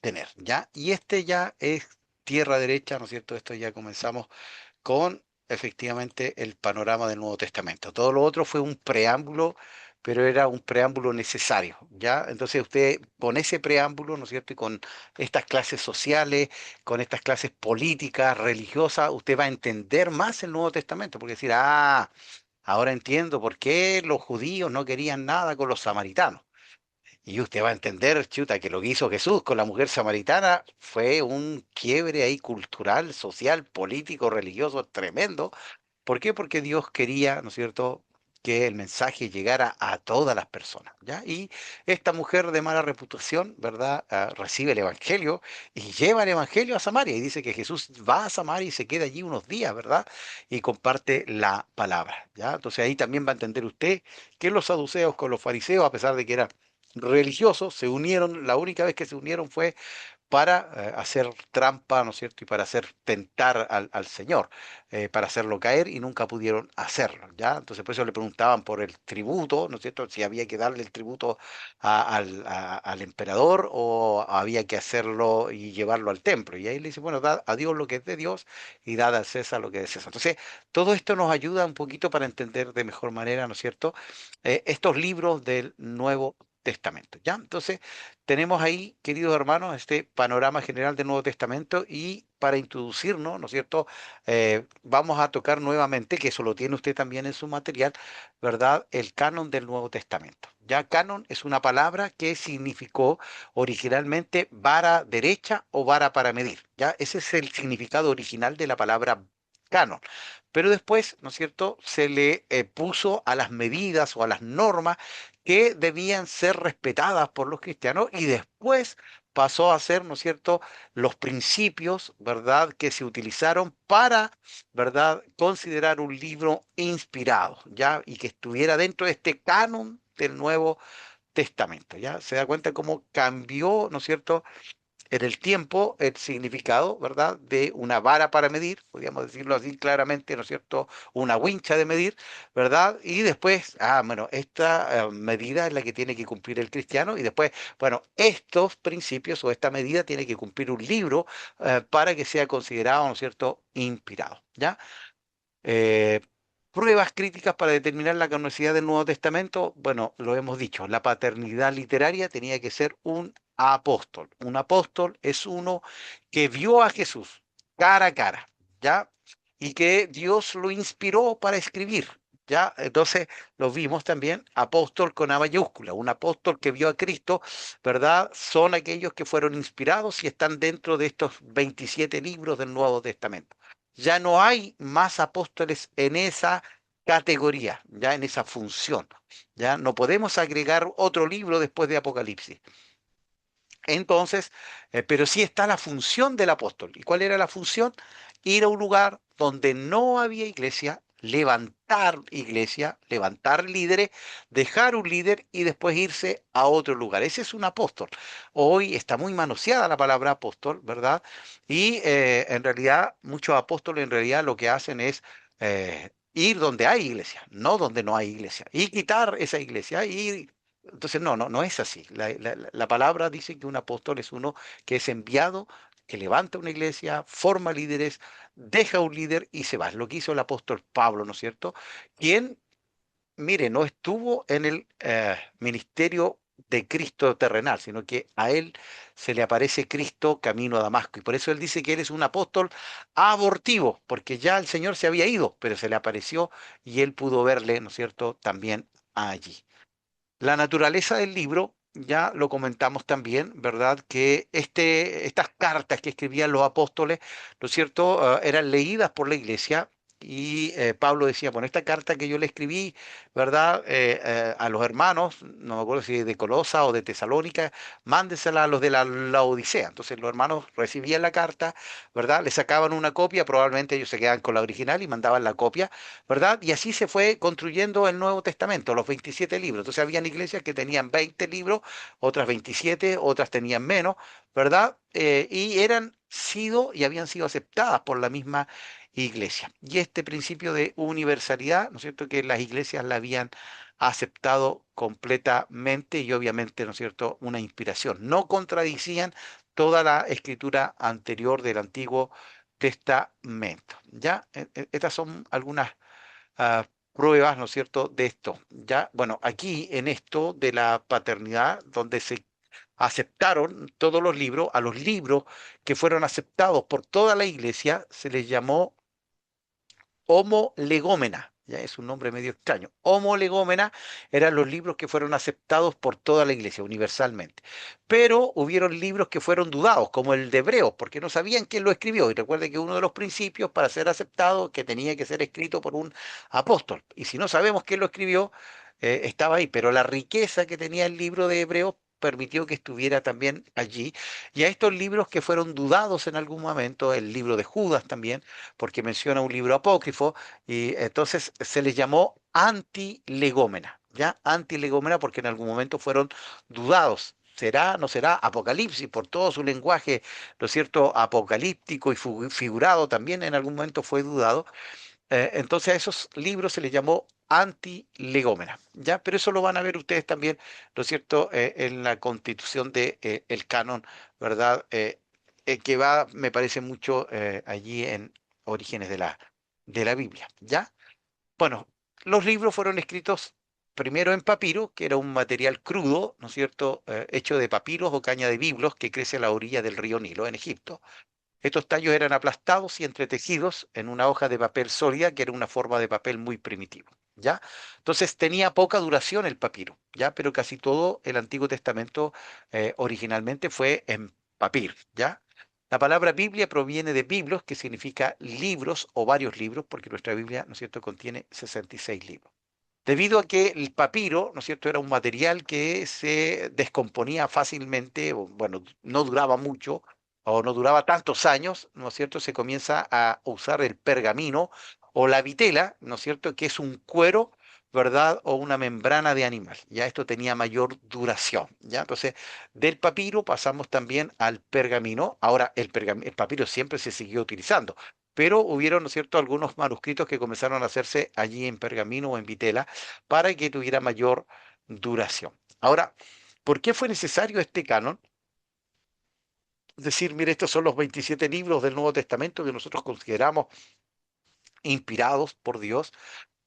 tener, ¿ya? Y este ya es tierra derecha, ¿no es cierto? Esto ya comenzamos con efectivamente el panorama del Nuevo Testamento. Todo lo otro fue un preámbulo, pero era un preámbulo necesario, ¿ya? Entonces usted con ese preámbulo, ¿no es cierto? Y con estas clases sociales, con estas clases políticas, religiosas, usted va a entender más el Nuevo Testamento, porque decir, ahora entiendo por qué los judíos no querían nada con los samaritanos. Y usted va a entender, chuta, que lo que hizo Jesús con la mujer samaritana fue un quiebre ahí cultural, social, político, religioso tremendo. ¿Por qué? Porque Dios quería, ¿no es cierto?, que el mensaje llegara a todas las personas, ¿ya? Y esta mujer de mala reputación, ¿verdad?, recibe el Evangelio y lleva el Evangelio a Samaria y dice que Jesús va a Samaria y se queda allí unos días, ¿verdad? Y comparte la palabra, ¿ya? Entonces ahí también va a entender usted que los saduceos con los fariseos, a pesar de que eran religiosos, se unieron, la única vez que se unieron fue para hacer trampa, ¿no es cierto? Y para hacer tentar al Señor, para hacerlo caer y nunca pudieron hacerlo, ¿ya? Entonces por eso le preguntaban por el tributo, ¿no es cierto? Si había que darle el tributo al emperador o había que hacerlo y llevarlo al templo. Y ahí le dice, bueno, dad a Dios lo que es de Dios y dad a César lo que es de César. Entonces todo esto nos ayuda un poquito para entender de mejor manera, ¿no es cierto? Estos libros del Nuevo Testamento, ¿ya? Entonces, tenemos ahí, queridos hermanos, este panorama general del Nuevo Testamento y para introducirnos, ¿no es cierto? Vamos a tocar nuevamente, que eso lo tiene usted también en su material, ¿verdad? El canon del Nuevo Testamento. Ya canon es una palabra que significó originalmente vara derecha o vara para medir. Ya ese es el significado original de la palabra canon. Pero después, ¿no es cierto?, se le puso a las medidas o a las normas que debían ser respetadas por los cristianos y después pasó a ser, ¿no es cierto?, los principios, ¿verdad?, que se utilizaron para, ¿verdad?, considerar un libro inspirado, ¿ya? Y que estuviera dentro de este canon del Nuevo Testamento, ¿ya? Se da cuenta cómo cambió, ¿no es cierto?, en el tiempo el significado, ¿verdad?, de una vara para medir, podríamos decirlo así claramente, ¿no es cierto?, una wincha de medir, ¿verdad? Y después, bueno, esta medida es la que tiene que cumplir el cristiano y después, bueno, estos principios o esta medida tiene que cumplir un libro para que sea considerado, ¿no es cierto?, inspirado, ¿ya? Eh, Pruebas críticas para determinar la canonicidad del Nuevo Testamento. Bueno, lo hemos dicho, la paternidad literaria tenía que ser un apóstol. Un apóstol es uno que vio a Jesús cara a cara, ¿ya? Y que Dios lo inspiró para escribir, ¿ya? Entonces lo vimos también, apóstol con A mayúscula. Un apóstol que vio a Cristo, ¿verdad? Son aquellos que fueron inspirados y están dentro de estos 27 libros del Nuevo Testamento. Ya no hay más apóstoles en esa categoría, ya en esa función. Ya no podemos agregar otro libro después de Apocalipsis. Entonces, pero sí está la función del apóstol. ¿Y cuál era la función? Ir a un lugar donde no había iglesia, levantar líderes, dejar un líder y después irse a otro lugar. Ese es un apóstol. Hoy está muy manoseada la palabra apóstol, ¿verdad? Y en realidad muchos apóstoles en realidad lo que hacen es ir donde hay iglesia, no donde no hay iglesia, y quitar esa iglesia y entonces, no es así. La palabra dice que un apóstol es uno que es enviado, que levanta una iglesia, forma líderes, deja un líder y se va. Es lo que hizo el apóstol Pablo, ¿no es cierto? Quien, mire, no estuvo en el ministerio de Cristo terrenal, sino que a él se le aparece Cristo camino a Damasco. Y por eso él dice que él es un apóstol abortivo, porque ya el Señor se había ido, pero se le apareció y él pudo verle, ¿no es cierto?, también allí. La naturaleza del libro, ya lo comentamos también, ¿verdad? Que estas cartas que escribían los apóstoles, ¿no es cierto?, eran leídas por la iglesia Y Pablo decía, bueno, esta carta que yo le escribí, ¿verdad? A los hermanos, no me acuerdo si de Colosa o de Tesalónica, mándesela a los de la Odisea. Entonces los hermanos recibían la carta, ¿verdad? Le sacaban una copia, probablemente ellos se quedaban con la original y mandaban la copia, ¿verdad? Y así se fue construyendo el Nuevo Testamento, los 27 libros. Entonces habían iglesias que tenían 20 libros, otras 27, otras tenían menos, ¿verdad? Y habían sido aceptadas por la misma iglesia. Y este principio de universalidad, ¿no es cierto?, que las iglesias la habían aceptado completamente y obviamente, ¿no es cierto?, una inspiración. No contradicían toda la escritura anterior del Antiguo Testamento. ¿Ya? Estas son algunas pruebas, ¿no es cierto?, de esto. ¿Ya? Bueno, aquí en esto de la paternidad, donde se aceptaron todos los libros, a los libros que fueron aceptados por toda la iglesia, se les llamó Homo legómena. Ya es un nombre medio extraño. Homo legómena eran los libros que fueron aceptados por toda la iglesia universalmente. Pero hubieron libros que fueron dudados, como el de Hebreos, porque no sabían quién lo escribió. Y recuerde que uno de los principios para ser aceptado que tenía que ser escrito por un apóstol. Y si no sabemos quién lo escribió, estaba ahí. Pero la riqueza que tenía el libro de Hebreos permitió que estuviera también allí. Y a estos libros que fueron dudados en algún momento, el libro de Judas también, porque menciona un libro apócrifo, y entonces se les llamó antilegómena, ¿ya? Antilegómena porque en algún momento fueron dudados. ¿Será, no será? Apocalipsis, por todo su lenguaje, ¿no es cierto?, apocalíptico y figurado, también en algún momento fue dudado. Entonces a esos libros se les llamó antilegómena, ¿ya? Pero eso lo van a ver ustedes también, ¿no es cierto?, en la constitución de, el canon, ¿verdad? Que va, me parece mucho allí en Orígenes de la Biblia, ¿ya? Bueno, los libros fueron escritos primero en papiro, que era un material crudo, ¿no es cierto?, hecho de papiros o caña de biblos que crece a la orilla del río Nilo en Egipto. Estos tallos eran aplastados y entretejidos en una hoja de papel sólida, que era una forma de papel muy primitivo, ¿ya? Entonces tenía poca duración el papiro, ¿ya? Pero casi todo el Antiguo Testamento originalmente fue en papiro, ¿ya? La palabra Biblia proviene de biblos, que significa libros o varios libros, porque nuestra Biblia, ¿no es cierto?, contiene 66 libros. Debido a que el papiro, ¿no es cierto?, era un material que se descomponía fácilmente, o, bueno, no duraba mucho o no duraba tantos años, ¿no es cierto?, se comienza a usar el pergamino o la vitela, ¿no es cierto?, que es un cuero, ¿verdad?, o una membrana de animal. Ya esto tenía mayor duración, ¿ya? Entonces, del papiro pasamos también al pergamino. Ahora, el papiro siempre se siguió utilizando, pero hubieron, ¿no es cierto?, algunos manuscritos que comenzaron a hacerse allí en pergamino o en vitela para que tuviera mayor duración. Ahora, ¿por qué fue necesario este canon? Es decir, mire, estos son los 27 libros del Nuevo Testamento que nosotros consideramos inspirados por Dios,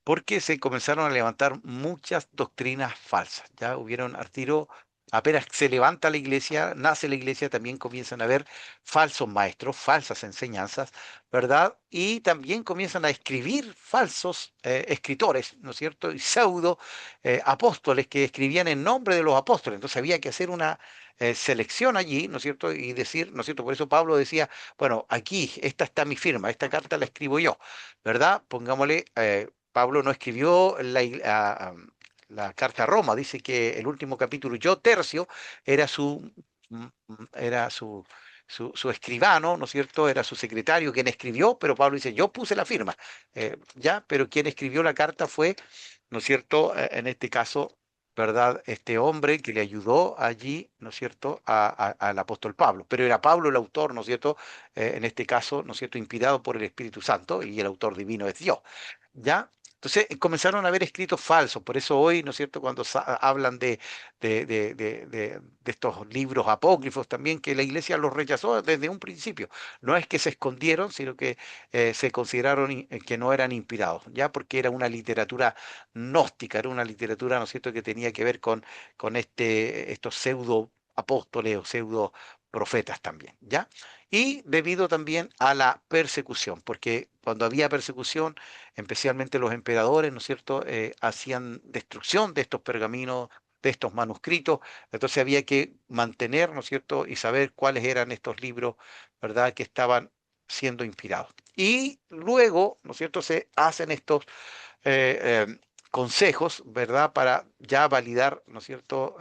porque se comenzaron a levantar muchas doctrinas falsas. Ya hubieron al tiro, apenas se levanta la iglesia, nace la iglesia, también comienzan a haber falsos maestros, falsas enseñanzas, ¿verdad? Y también comienzan a escribir falsos escritores, ¿no es cierto? Y pseudo apóstoles que escribían en nombre de los apóstoles. Entonces había que hacer una selección allí, ¿no es cierto? Y decir, ¿no es cierto? Por eso Pablo decía, bueno, aquí, esta está mi firma, esta carta la escribo yo, ¿verdad? Pongámosle, Pablo no escribió la carta a Roma, dice que el último capítulo, yo tercio, era su escribano, ¿no es cierto? Era su secretario quien escribió, pero Pablo dice, yo puse la firma, ya, pero quien escribió la carta fue, ¿no es cierto? En este caso, ¿verdad? Este hombre que le ayudó allí, ¿no es cierto?, al apóstol Pablo. Pero era Pablo el autor, ¿no es cierto? En este caso, ¿no es cierto?, inspirado por el Espíritu Santo, y el autor divino es Dios. ¿Ya? Entonces comenzaron a haber escritos falsos, por eso hoy, ¿no es cierto?, cuando hablan de estos libros apócrifos también, que la iglesia los rechazó desde un principio. No es que se escondieron, sino que se consideraron que no eran inspirados, ¿ya? Porque era una literatura gnóstica, era una literatura, ¿no es cierto?, que tenía que ver con estos pseudo apóstoles o pseudo profetas también, ¿ya? Y debido también a la persecución, porque cuando había persecución, especialmente los emperadores, ¿no es cierto?, hacían destrucción de estos pergaminos, de estos manuscritos, entonces había que mantener, ¿no es cierto?, y saber cuáles eran estos libros, ¿verdad?, que estaban siendo inspirados. Y luego, ¿no es cierto?, se hacen estos consejos, ¿verdad?, para ya validar, ¿no es cierto?,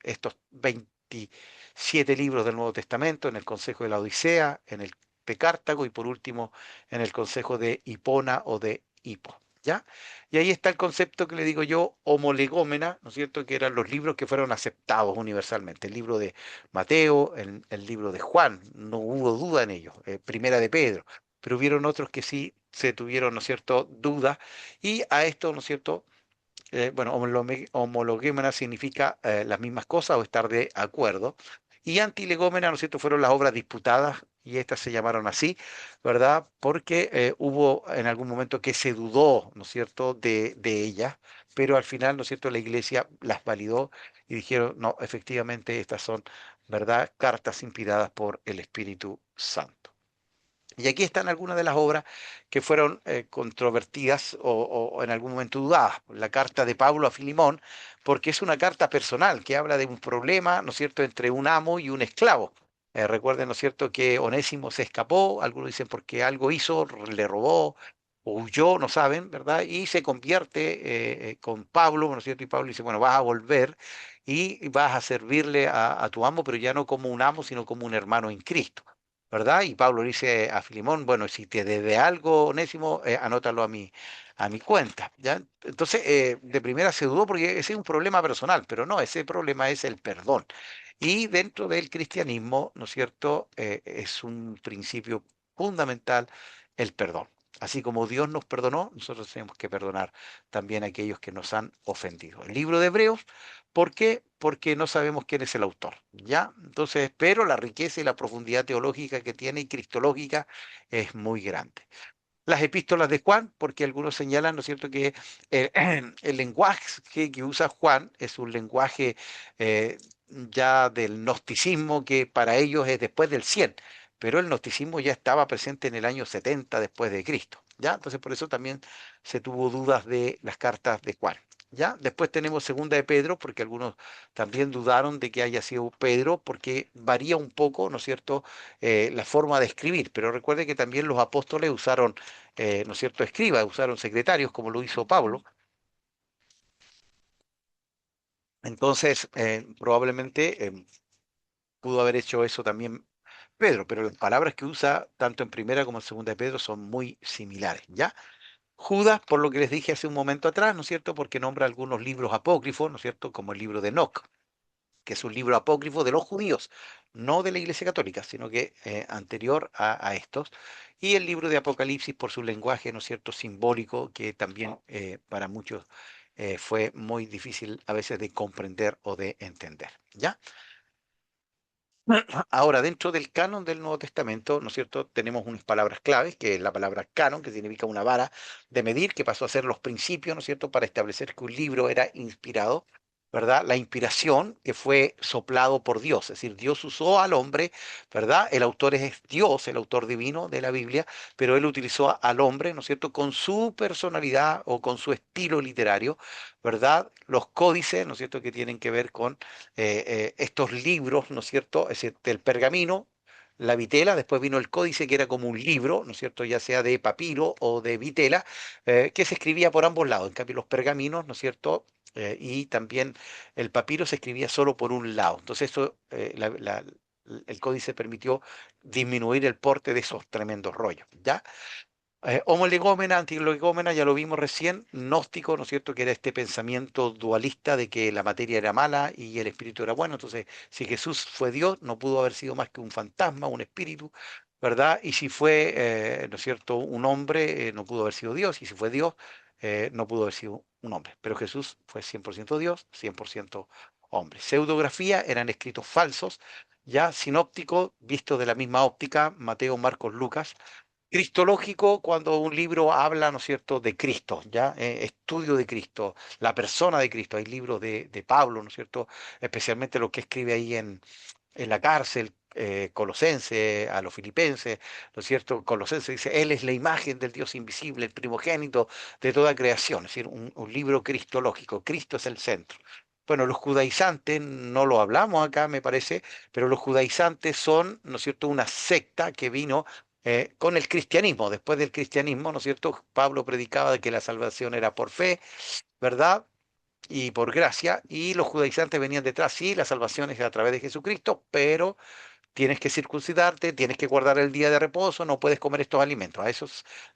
estos 27 libros del Nuevo Testamento, en el Consejo de la Odisea, en el de Cartago y por último en el Consejo de Hipona o de Hipo. ¿Ya? Y ahí está el concepto que le digo yo, homolegómena, ¿no es cierto?, que eran los libros que fueron aceptados universalmente. El libro de Mateo, el libro de Juan, no hubo duda en ellos, Primera de Pedro, pero hubieron otros que sí se tuvieron, ¿no es cierto?, dudas, y a esto, ¿no es cierto?, bueno, homologémena significa las mismas cosas o estar de acuerdo. Y antilegómena, ¿no es cierto?, fueron las obras disputadas y estas se llamaron así, ¿verdad? Porque hubo en algún momento que se dudó, ¿no es cierto?, de ellas, pero al final, ¿no es cierto?, la iglesia las validó y dijeron, no, efectivamente estas son, ¿verdad?, cartas inspiradas por el Espíritu Santo. Y aquí están algunas de las obras que fueron controvertidas o en algún momento dudadas. La carta de Pablo a Filimón, porque es una carta personal que habla de un problema, ¿no es cierto?, entre un amo y un esclavo. Recuerden, ¿no es cierto?, que Onésimo se escapó, algunos dicen porque algo hizo, le robó o huyó, no saben, ¿verdad? Y se convierte con Pablo, ¿no es cierto? Y Pablo dice, bueno, vas a volver y vas a servirle a tu amo, pero ya no como un amo, sino como un hermano en Cristo. ¿Verdad? Y Pablo dice a Filimón, bueno, si te debe algo, Onésimo, anótalo a mi cuenta, ¿ya? Entonces, de primera se dudó porque ese es un problema personal, pero no, ese problema es el perdón. Y dentro del cristianismo, ¿no es cierto?, es un principio fundamental el perdón. Así como Dios nos perdonó, nosotros tenemos que perdonar también a aquellos que nos han ofendido. El libro de Hebreos, ¿por qué? Porque no sabemos quién es el autor, ¿ya? Entonces, pero la riqueza y la profundidad teológica que tiene y cristológica es muy grande. Las epístolas de Juan, porque algunos señalan, ¿no es cierto?, que eh, el lenguaje que usa Juan es un lenguaje eh, ya del gnosticismo que para ellos es después del 100, pero el gnosticismo ya estaba presente en el año 70 después de Cristo, ¿ya? Entonces por eso también se tuvo dudas de las cartas de Juan. ¿Ya? Después tenemos segunda de Pedro, porque algunos también dudaron de que haya sido Pedro, porque varía un poco, ¿no es cierto?, la forma de escribir. Pero recuerde que también los apóstoles usaron ¿no es cierto?, escribas, usaron secretarios como lo hizo Pablo. Entonces, probablemente pudo haber hecho eso también Pedro, pero las palabras que usa tanto en primera como en segunda de Pedro son muy similares, ¿ya? Judas, por lo que les dije hace un momento atrás, ¿no es cierto?, porque nombra algunos libros apócrifos, ¿no es cierto?, como el libro de Enoc, que es un libro apócrifo de los judíos, no de la Iglesia Católica, sino que anterior a estos, y el libro de Apocalipsis por su lenguaje, ¿no es cierto?, simbólico, que también para muchos fue muy difícil a veces de comprender o de entender, ¿ya? Ahora, dentro del canon del Nuevo Testamento, ¿no es cierto?, tenemos unas palabras claves, que es la palabra canon, que significa una vara de medir, que pasó a ser los principios, ¿no es cierto?, para establecer que un libro era inspirado, ¿verdad? La inspiración que fue soplado por Dios, es decir, Dios usó al hombre, ¿verdad? El autor es Dios, el autor divino de la Biblia, pero él utilizó al hombre, ¿no es cierto?, con su personalidad o con su estilo literario, ¿verdad? Los códices, ¿no es cierto?, que tienen que ver con estos libros, ¿no es cierto?, es decir, del pergamino, la vitela, después vino el códice que era como un libro, ¿no es cierto?, ya sea de papiro o de vitela, que se escribía por ambos lados. En cambio, los pergaminos, ¿no es cierto?, y también el papiro se escribía solo por un lado. Entonces, eso, el códice permitió disminuir el porte de esos tremendos rollos, ¿ya? Homolegómena, antilegómena, ya lo vimos recién, gnóstico, ¿no es cierto?, que era este pensamiento dualista de que la materia era mala y el espíritu era bueno. Entonces, si Jesús fue Dios, no pudo haber sido más que un fantasma, un espíritu, ¿verdad? Y si fue, ¿no es cierto?, un hombre, no pudo haber sido Dios, y si fue Dios, no pudo haber sido un hombre. Pero Jesús fue 100% Dios, 100% hombre. Pseudografía eran escritos falsos, ya sinóptico, visto de la misma óptica, Mateo, Marcos, Lucas. Cristológico, cuando un libro habla, ¿no es cierto?, de Cristo, ¿ya? Estudio de Cristo, la persona de Cristo. Hay libros de Pablo, ¿no es cierto?, especialmente lo que escribe ahí en la cárcel, Colosense, a los filipenses, ¿no es cierto? Colosense dice, Él es la imagen del Dios invisible, el primogénito de toda creación, es decir, un libro cristológico, Cristo es el centro. Bueno, los judaizantes, no lo hablamos acá, me parece, pero los judaizantes son, ¿no es cierto?, una secta que vino con el cristianismo. Después del cristianismo, ¿no es cierto? Pablo predicaba de que la salvación era por fe, ¿verdad? Y por gracia, y los judaizantes venían detrás, sí, la salvación es a través de Jesucristo, pero tienes que circuncidarte, tienes que guardar el día de reposo, no puedes comer estos alimentos.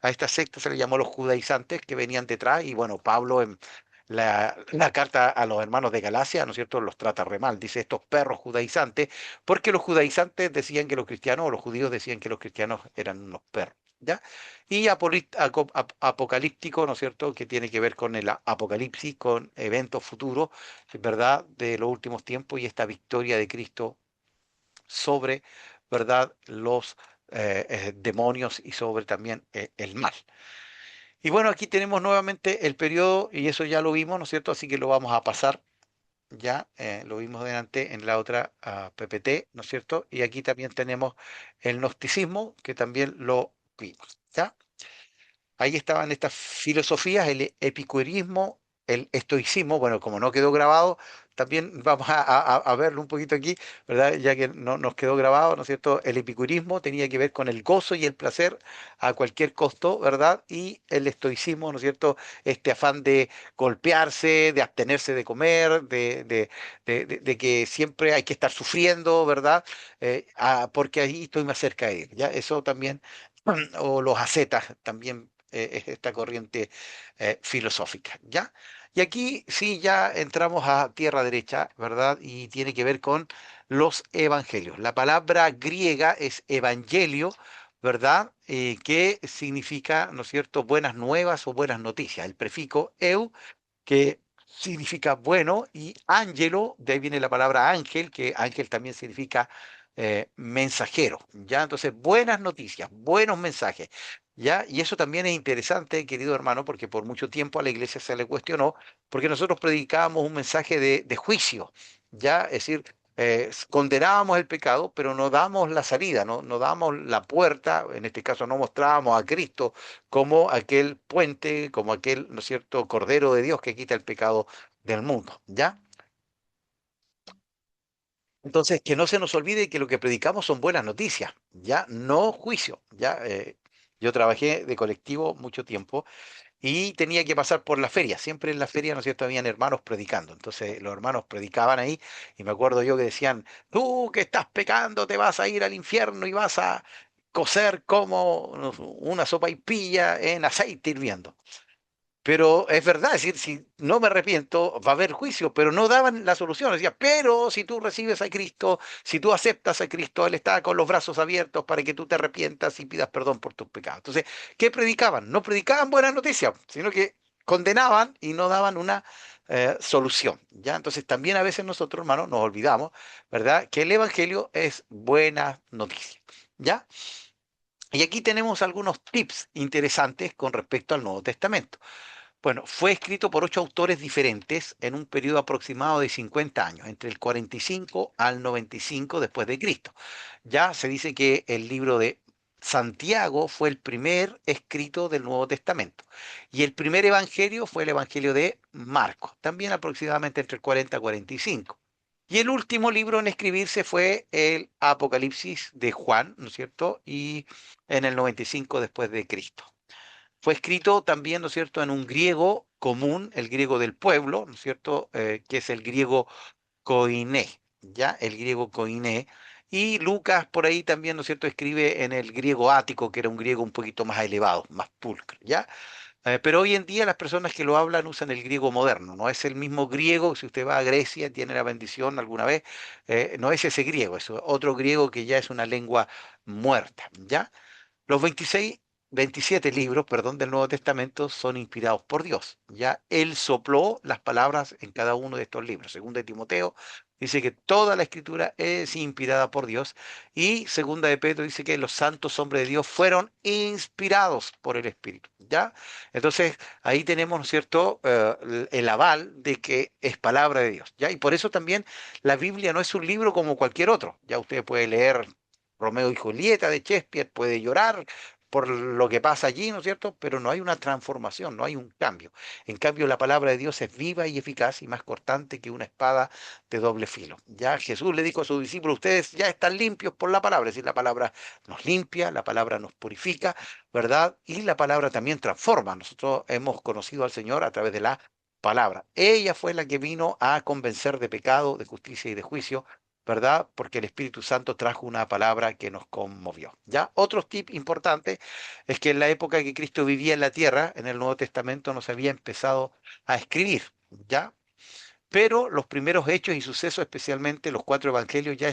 A estas sectas se les llamó los judaizantes que venían detrás, y bueno, Pablo en la carta a los hermanos de Galacia, ¿no es cierto?, los trata re mal, dice estos perros judaizantes, porque los judaizantes decían que los cristianos, o los judíos decían que los cristianos eran unos perros. ¿Ya? Y apocalíptico, ¿no es cierto?, que tiene que ver con el apocalipsis, con eventos futuros, ¿verdad?, de los últimos tiempos y esta victoria de Cristo sobre, ¿verdad?, los demonios y sobre también el mal. Y bueno, aquí tenemos nuevamente el periodo, y eso ya lo vimos, ¿no es cierto? Así que lo vamos a pasar, ya lo vimos delante en la otra PPT, ¿no es cierto? Y aquí también tenemos el gnosticismo, que también lo vimos, ¿ya? Ahí estaban estas filosofías, el epicureísmo, el estoicismo. Bueno, como no quedó grabado, también vamos a verlo un poquito aquí, ¿verdad? Ya que no nos quedó grabado, ¿no es cierto? El epicurismo tenía que ver con el gozo y el placer a cualquier costo, ¿verdad? Y el estoicismo, ¿no es cierto? Este afán de golpearse, de abstenerse de comer, de que siempre hay que estar sufriendo, ¿verdad? Porque ahí estoy más cerca de él, ¿ya? Eso también, o los ascetas también, es esta corriente filosófica, ¿ya? Y aquí sí ya entramos a tierra derecha, ¿verdad? Y tiene que ver con los evangelios. La palabra griega es evangelio, ¿verdad? Que significa, ¿no es cierto?, buenas nuevas o buenas noticias. El prefijo eu, que significa bueno, y ángelo, de ahí viene la palabra ángel, que ángel también significa mensajero, ¿ya? Entonces, buenas noticias, buenos mensajes, ¿ya? Y eso también es interesante, querido hermano, porque por mucho tiempo a la iglesia se le cuestionó, porque nosotros predicábamos un mensaje de juicio, ¿ya? Es decir, condenábamos el pecado, pero no damos la salida, no damos la puerta, en este caso no mostrábamos a Cristo como aquel puente, como aquel, ¿no es cierto?, Cordero de Dios que quita el pecado del mundo, ¿ya? Entonces, que no se nos olvide que lo que predicamos son buenas noticias, ya no juicio, ya. Yo trabajé de colectivo mucho tiempo y tenía que pasar por la feria. Siempre en la feria, ¿no es cierto?, habían hermanos predicando. Entonces los hermanos predicaban ahí y me acuerdo yo que decían, tú que estás pecando te vas a ir al infierno y vas a cocer como una sopaipilla en aceite hirviendo. Pero es verdad, es decir, si no me arrepiento, va a haber juicio, pero no daban la solución. Decía, pero si tú recibes a Cristo, si tú aceptas a Cristo, Él está con los brazos abiertos para que tú te arrepientas y pidas perdón por tus pecados. Entonces, ¿qué predicaban? No predicaban buenas noticias, sino que condenaban y no daban una solución. ¿Ya? Entonces, también a veces nosotros, hermanos, nos olvidamos, ¿verdad?, que el Evangelio es buena noticia. ¿Ya? Y aquí tenemos algunos tips interesantes con respecto al Nuevo Testamento. Bueno, fue escrito por 8 autores diferentes en un periodo aproximado de 50 años, entre el 45 al 95 después de Cristo. Ya se dice que el libro de Santiago fue el primer escrito del Nuevo Testamento y el primer evangelio fue el evangelio de Marcos, también aproximadamente entre el 40 y 45. Y el último libro en escribirse fue el Apocalipsis de Juan, ¿no es cierto? Y en el 95 después de Cristo. Fue escrito también, ¿no es cierto?, en un griego común, el griego del pueblo, ¿no es cierto?, que es el griego koiné, ¿ya? El griego koiné. Y Lucas por ahí también, ¿no es cierto?, escribe en el griego ático, que era un griego un poquito más elevado, más pulcro, ¿ya? Pero hoy en día las personas que lo hablan usan el griego moderno, no es el mismo griego. Si usted va a Grecia, tiene la bendición alguna vez, no es ese griego, es otro griego que ya es una lengua muerta, ¿ya? Los 27 libros, perdón, del Nuevo Testamento son inspirados por Dios. Ya Él sopló las palabras en cada uno de estos libros. Segunda de Timoteo dice que toda la escritura es inspirada por Dios. Y segunda de Pedro dice que los santos hombres de Dios fueron inspirados por el Espíritu. ¿Ya? Entonces ahí tenemos, ¿no es cierto?, el aval de que es palabra de Dios. ¿Ya? Y por eso también la Biblia no es un libro como cualquier otro. Ya usted puede leer Romeo y Julieta de Shakespeare, puede llorar, por lo que pasa allí, ¿no es cierto? Pero no hay una transformación, no hay un cambio. En cambio, la palabra de Dios es viva y eficaz y más cortante que una espada de doble filo. Ya Jesús le dijo a sus discípulos, ustedes ya están limpios por la palabra, es decir, la palabra nos limpia, la palabra nos purifica, ¿verdad? Y la palabra también transforma. Nosotros hemos conocido al Señor a través de la palabra. Ella fue la que vino a convencer de pecado, de justicia y de juicio, ¿verdad? Porque el Espíritu Santo trajo una palabra que nos conmovió. ¿Ya? Otro tip importante es que en la época que Cristo vivía en la tierra, en el Nuevo Testamento no se había empezado a escribir, ¿ya? Pero los primeros hechos y sucesos, especialmente los cuatro evangelios, ya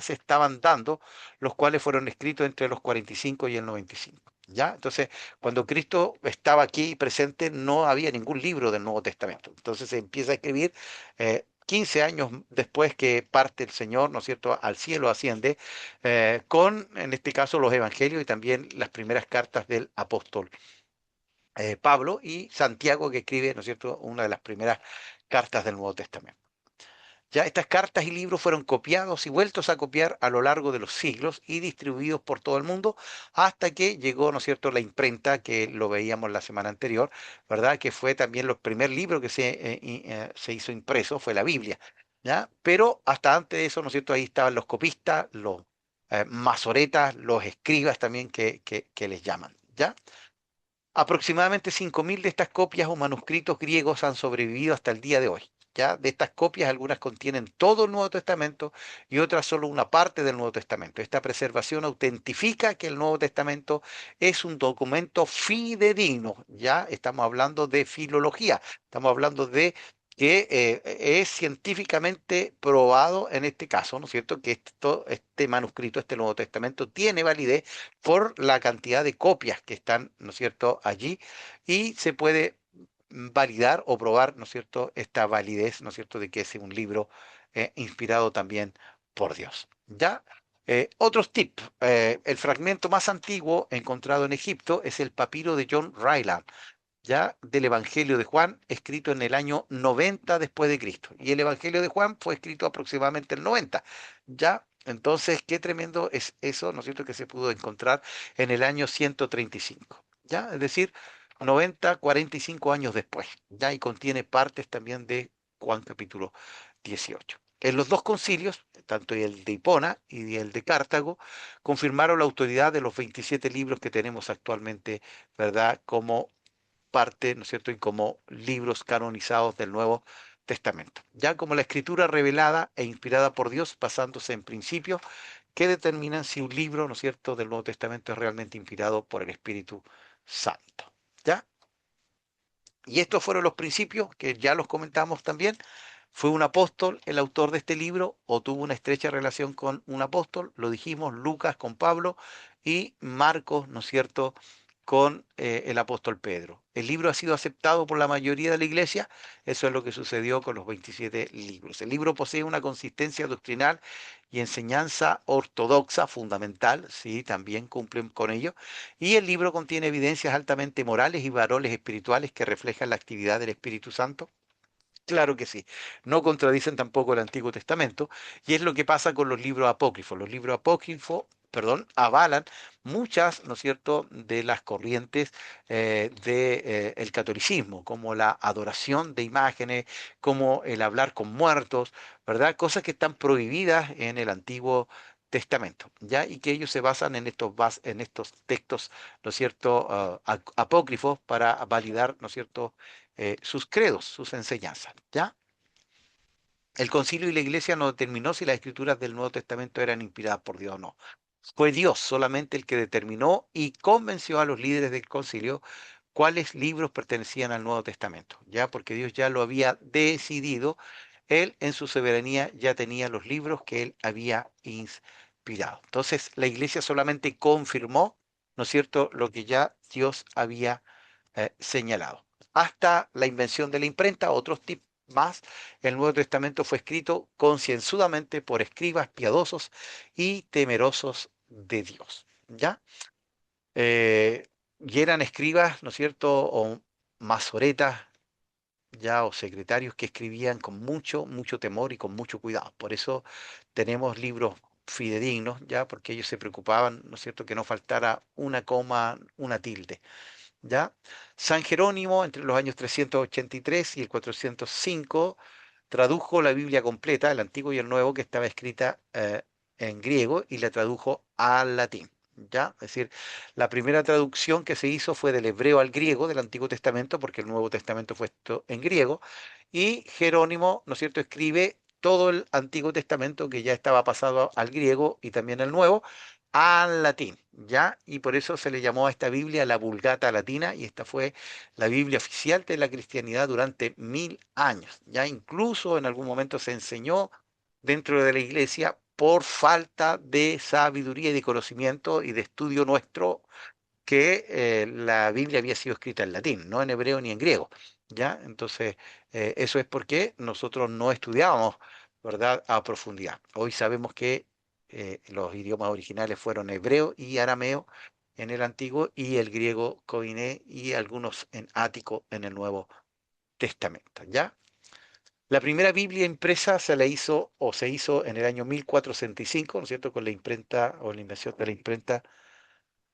se estaban dando, los cuales fueron escritos entre los 45 y el 95. ¿Ya? Entonces, cuando Cristo estaba aquí presente, no había ningún libro del Nuevo Testamento. Entonces se empieza a escribir 15 años después que parte el Señor, ¿no es cierto?, al cielo asciende, con, en este caso, los evangelios y también las primeras cartas del apóstol Pablo y Santiago, que escribe, ¿no es cierto?, una de las primeras cartas del Nuevo Testamento. Ya estas cartas y libros fueron copiados y vueltos a copiar a lo largo de los siglos y distribuidos por todo el mundo hasta que llegó, ¿no es cierto?, la imprenta, que lo veíamos la semana anterior, ¿verdad?, que fue también el primer libro que se hizo impreso, fue la Biblia, ¿ya? Pero hasta antes de eso, ¿no es cierto?, ahí estaban los copistas, los masoretas, los escribas también que les llaman, ¿ya? Aproximadamente 5.000 de estas copias o manuscritos griegos han sobrevivido hasta el día de hoy. ¿Ya? De estas copias, algunas contienen todo el Nuevo Testamento y otras solo una parte del Nuevo Testamento. Esta preservación autentifica que el Nuevo Testamento es un documento fidedigno. Ya estamos hablando de filología, estamos hablando de que es científicamente probado en este caso, ¿no es cierto?, que este manuscrito, este Nuevo Testamento, tiene validez por la cantidad de copias que están, ¿no es cierto?, allí, y se puede validar o probar, ¿no es cierto?, esta validez, ¿no es cierto?, de que es un libro inspirado también por Dios. ¿Ya? Otros tips. El fragmento más antiguo encontrado en Egipto es el papiro de John Ryland, ya del Evangelio de Juan, escrito en el año 90 después de Cristo. Y el Evangelio de Juan fue escrito aproximadamente el 90. Ya, entonces, qué tremendo es eso, ¿no es cierto?, que se pudo encontrar en el año 135. Ya, es decir, 90, 45 años después. Ya, y contiene partes también de Juan capítulo 18. En los dos concilios, tanto el de Hipona y el de Cartago, confirmaron la autoridad de los 27 libros que tenemos actualmente, ¿verdad?, como parte, ¿no es cierto?, y como libros canonizados del Nuevo Testamento. Ya como la escritura revelada e inspirada por Dios, basándose en principios que determinan si un libro, ¿no es cierto?, del Nuevo Testamento es realmente inspirado por el Espíritu Santo. ¿Ya? Y estos fueron los principios que ya los comentamos también. ¿Fue un apóstol el autor de este libro o tuvo una estrecha relación con un apóstol? Lo dijimos, Lucas con Pablo y Marcos, ¿no es cierto?, con el apóstol Pedro. El libro ha sido aceptado por la mayoría de la iglesia. Eso es lo que sucedió con los 27 libros. El libro posee una consistencia doctrinal y enseñanza ortodoxa fundamental, sí, también cumplen con ello. Y el libro contiene evidencias altamente morales y valores espirituales que reflejan la actividad del Espíritu Santo. Claro que sí. No contradicen tampoco el Antiguo Testamento, y es lo que pasa con los libros apócrifos. Los libros apócrifos, perdón, avalan muchas, ¿no es cierto?, de las corrientes del catolicismo, como la adoración de imágenes, como el hablar con muertos, ¿verdad? Cosas que están prohibidas en el Antiguo Testamento, ¿ya? Y que ellos se basan en estos textos, ¿no es cierto?, apócrifos para validar, ¿no es cierto?, sus credos, sus enseñanzas, ¿ya? El concilio y la iglesia no determinó si las escrituras del Nuevo Testamento eran inspiradas por Dios o no. Fue Dios solamente el que determinó y convenció a los líderes del concilio cuáles libros pertenecían al Nuevo Testamento, ¿ya? Porque Dios ya lo había decidido. Él en su soberanía ya tenía los libros que él había inspirado. Entonces la iglesia solamente confirmó, ¿no es cierto?, lo que ya Dios había señalado. Hasta la invención de la imprenta, otros tips más, el Nuevo Testamento fue escrito concienzudamente por escribas piadosos y temerosos de Dios, ¿ya? Y eran escribas, ¿no es cierto?, o masoretas, ya, o secretarios que escribían con mucho, mucho temor y con mucho cuidado. Por eso tenemos libros fidedignos, ya, porque ellos se preocupaban, ¿no es cierto?, que no faltara una coma, una tilde, ¿ya? San Jerónimo, entre los años 383 y el 405, tradujo la Biblia completa, el Antiguo y el Nuevo, que estaba escrita en griego, y la tradujo al latín. ¿Ya? Es decir, la primera traducción que se hizo fue del hebreo al griego del Antiguo Testamento, porque el Nuevo Testamento fue esto en griego, y Jerónimo, ¿no es cierto?, escribe todo el Antiguo Testamento, que ya estaba pasado al griego y también al Nuevo, al latín, ¿ya? Y por eso se le llamó a esta Biblia la Vulgata Latina, y esta fue la Biblia oficial de la cristianidad durante 1000 años. Ya incluso en algún momento se enseñó dentro de la iglesia por falta de sabiduría y de conocimiento y de estudio nuestro que la Biblia había sido escrita en latín, no en hebreo ni en griego. ¿Ya? Entonces, eso es porque nosotros no estudiábamos, ¿verdad?, a profundidad. Hoy sabemos que los idiomas originales fueron hebreo y arameo en el antiguo y el griego koiné y algunos en ático en el Nuevo Testamento. ¿Ya? La primera Biblia impresa se la hizo o se hizo en el año 1465, ¿no es cierto?, con la imprenta o la invención de la imprenta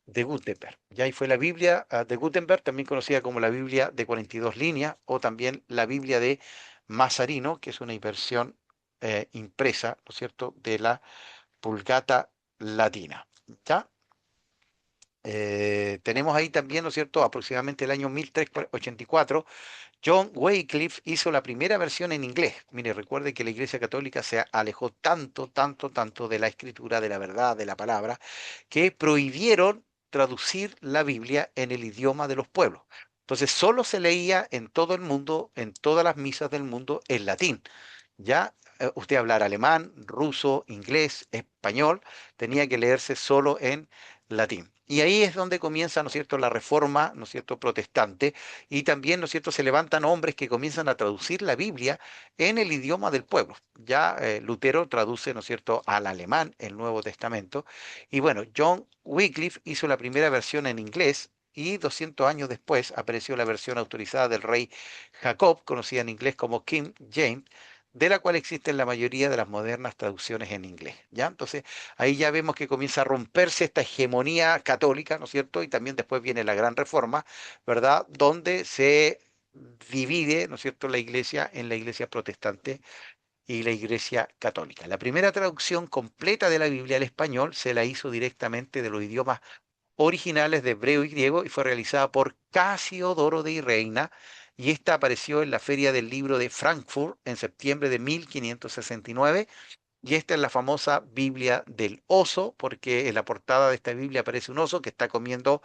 de Gutenberg. Ya ahí fue la Biblia de Gutenberg, también conocida como la Biblia de 42 líneas o también la Biblia de Mazarino, que es una versión impresa, ¿no es cierto?, de la Vulgata Latina. ¿Ya? Tenemos ahí también, ¿no es cierto?, aproximadamente el año 1384, John Wycliffe hizo la primera versión en inglés. Mire, recuerde que la Iglesia Católica se alejó tanto, tanto, tanto de la escritura, de la verdad, de la palabra, que prohibieron traducir la Biblia en el idioma de los pueblos. Entonces, solo se leía en todo el mundo, en todas las misas del mundo, en latín. Ya usted hablar alemán, ruso, inglés, español, tenía que leerse solo en latín. Y ahí es donde comienza, ¿no es cierto?, la reforma, ¿no es cierto?, protestante, y también, ¿no es cierto?, se levantan hombres que comienzan a traducir la Biblia en el idioma del pueblo. Ya Lutero traduce, ¿no es cierto?, al alemán el Nuevo Testamento, y bueno, John Wycliffe hizo la primera versión en inglés, y 200 años después apareció la versión autorizada del rey Jacob, conocida en inglés como King James, de la cual existen la mayoría de las modernas traducciones en inglés. ¿Ya? Entonces, ahí ya vemos que comienza a romperse esta hegemonía católica, ¿no es cierto? Y también después viene la Gran Reforma, ¿verdad? Donde se divide, ¿no es cierto?, la iglesia en la iglesia protestante y la iglesia católica. La primera traducción completa de la Biblia al español se la hizo directamente de los idiomas originales de hebreo y griego y fue realizada por Casiodoro de Reina, y esta apareció en la Feria del Libro de Frankfurt en septiembre de 1569, y esta es la famosa Biblia del oso, porque en la portada de esta Biblia aparece un oso que está comiendo,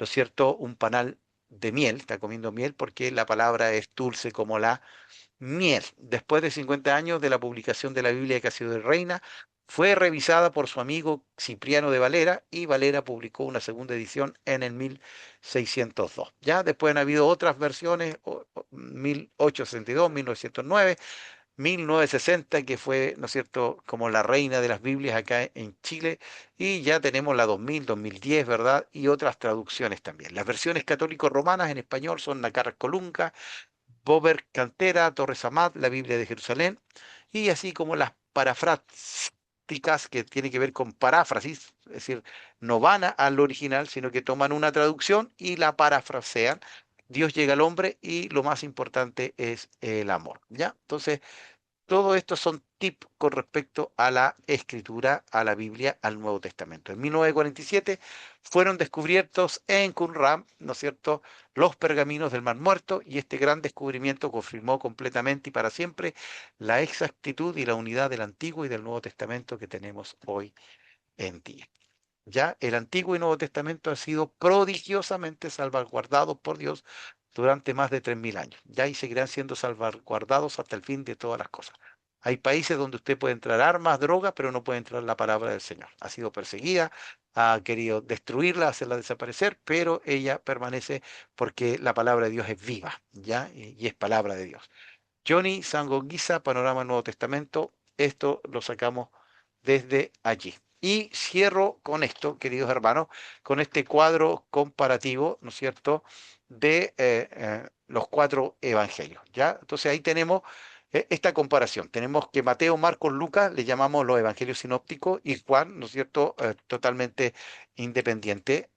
¿no es cierto?, un panal de miel, está comiendo miel porque la palabra es dulce como la miel. Después de 50 años de la publicación de la Biblia de Casiodoro de Reina, fue revisada por su amigo Cipriano de Valera, y Valera publicó una segunda edición en el 1602. Ya después han habido otras versiones, 1862, 1909, 1960, que fue, ¿no es cierto?, como la reina de las Biblias acá en Chile, y ya tenemos la 2000, 2010, ¿verdad? Y otras traducciones también. Las versiones católico-romanas en español son Nácar Colunga, Bober Cantera, Torres Amat, la Biblia de Jerusalén, y así como las parafrásticas, que tiene que ver con paráfrasis, es decir, no van al original, sino que toman una traducción y la parafrasean. Dios llega al hombre y lo más importante es el amor, ¿ya? Entonces, todo esto son tips con respecto a la escritura, a la Biblia, al Nuevo Testamento. En 1947 fueron descubiertos en Qumran, ¿no es cierto?, los pergaminos del Mar Muerto, y este gran descubrimiento confirmó completamente y para siempre la exactitud y la unidad del Antiguo y del Nuevo Testamento que tenemos hoy en día. Ya el Antiguo y Nuevo Testamento han sido prodigiosamente salvaguardados por Dios durante más de 3000 años. Ya y seguirán siendo salvaguardados hasta el fin de todas las cosas. Hay países donde usted puede entrar armas, drogas, pero no puede entrar la palabra del Señor. Ha sido perseguida, ha querido destruirla, hacerla desaparecer, pero ella permanece porque la palabra de Dios es viva, ¿ya? Y es palabra de Dios. Johnny Sangonguiza, Panorama Nuevo Testamento. Esto lo sacamos desde allí. Y cierro con esto, queridos hermanos, con este cuadro comparativo, ¿no es cierto?, de los 4 evangelios. ¿Ya? Entonces ahí tenemos esta comparación. Tenemos que Mateo, Marcos, Lucas le llamamos los evangelios sinópticos y Juan, ¿no es cierto?, totalmente independiente.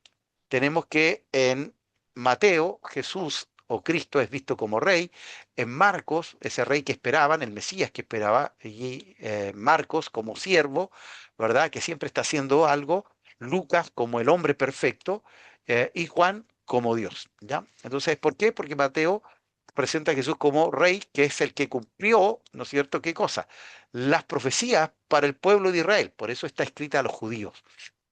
Tenemos que en Mateo Jesús o Cristo es visto como rey, en Marcos ese rey que esperaban, el Mesías que esperaba, y Marcos como siervo, ¿verdad? Que siempre está haciendo algo, Lucas como el hombre perfecto y Juan como Dios, ¿ya? Entonces, ¿por qué? Porque Mateo presenta a Jesús como rey, que es el que cumplió, ¿no es cierto? ¿Qué cosa? Las profecías para el pueblo de Israel, por eso está escrita a los judíos.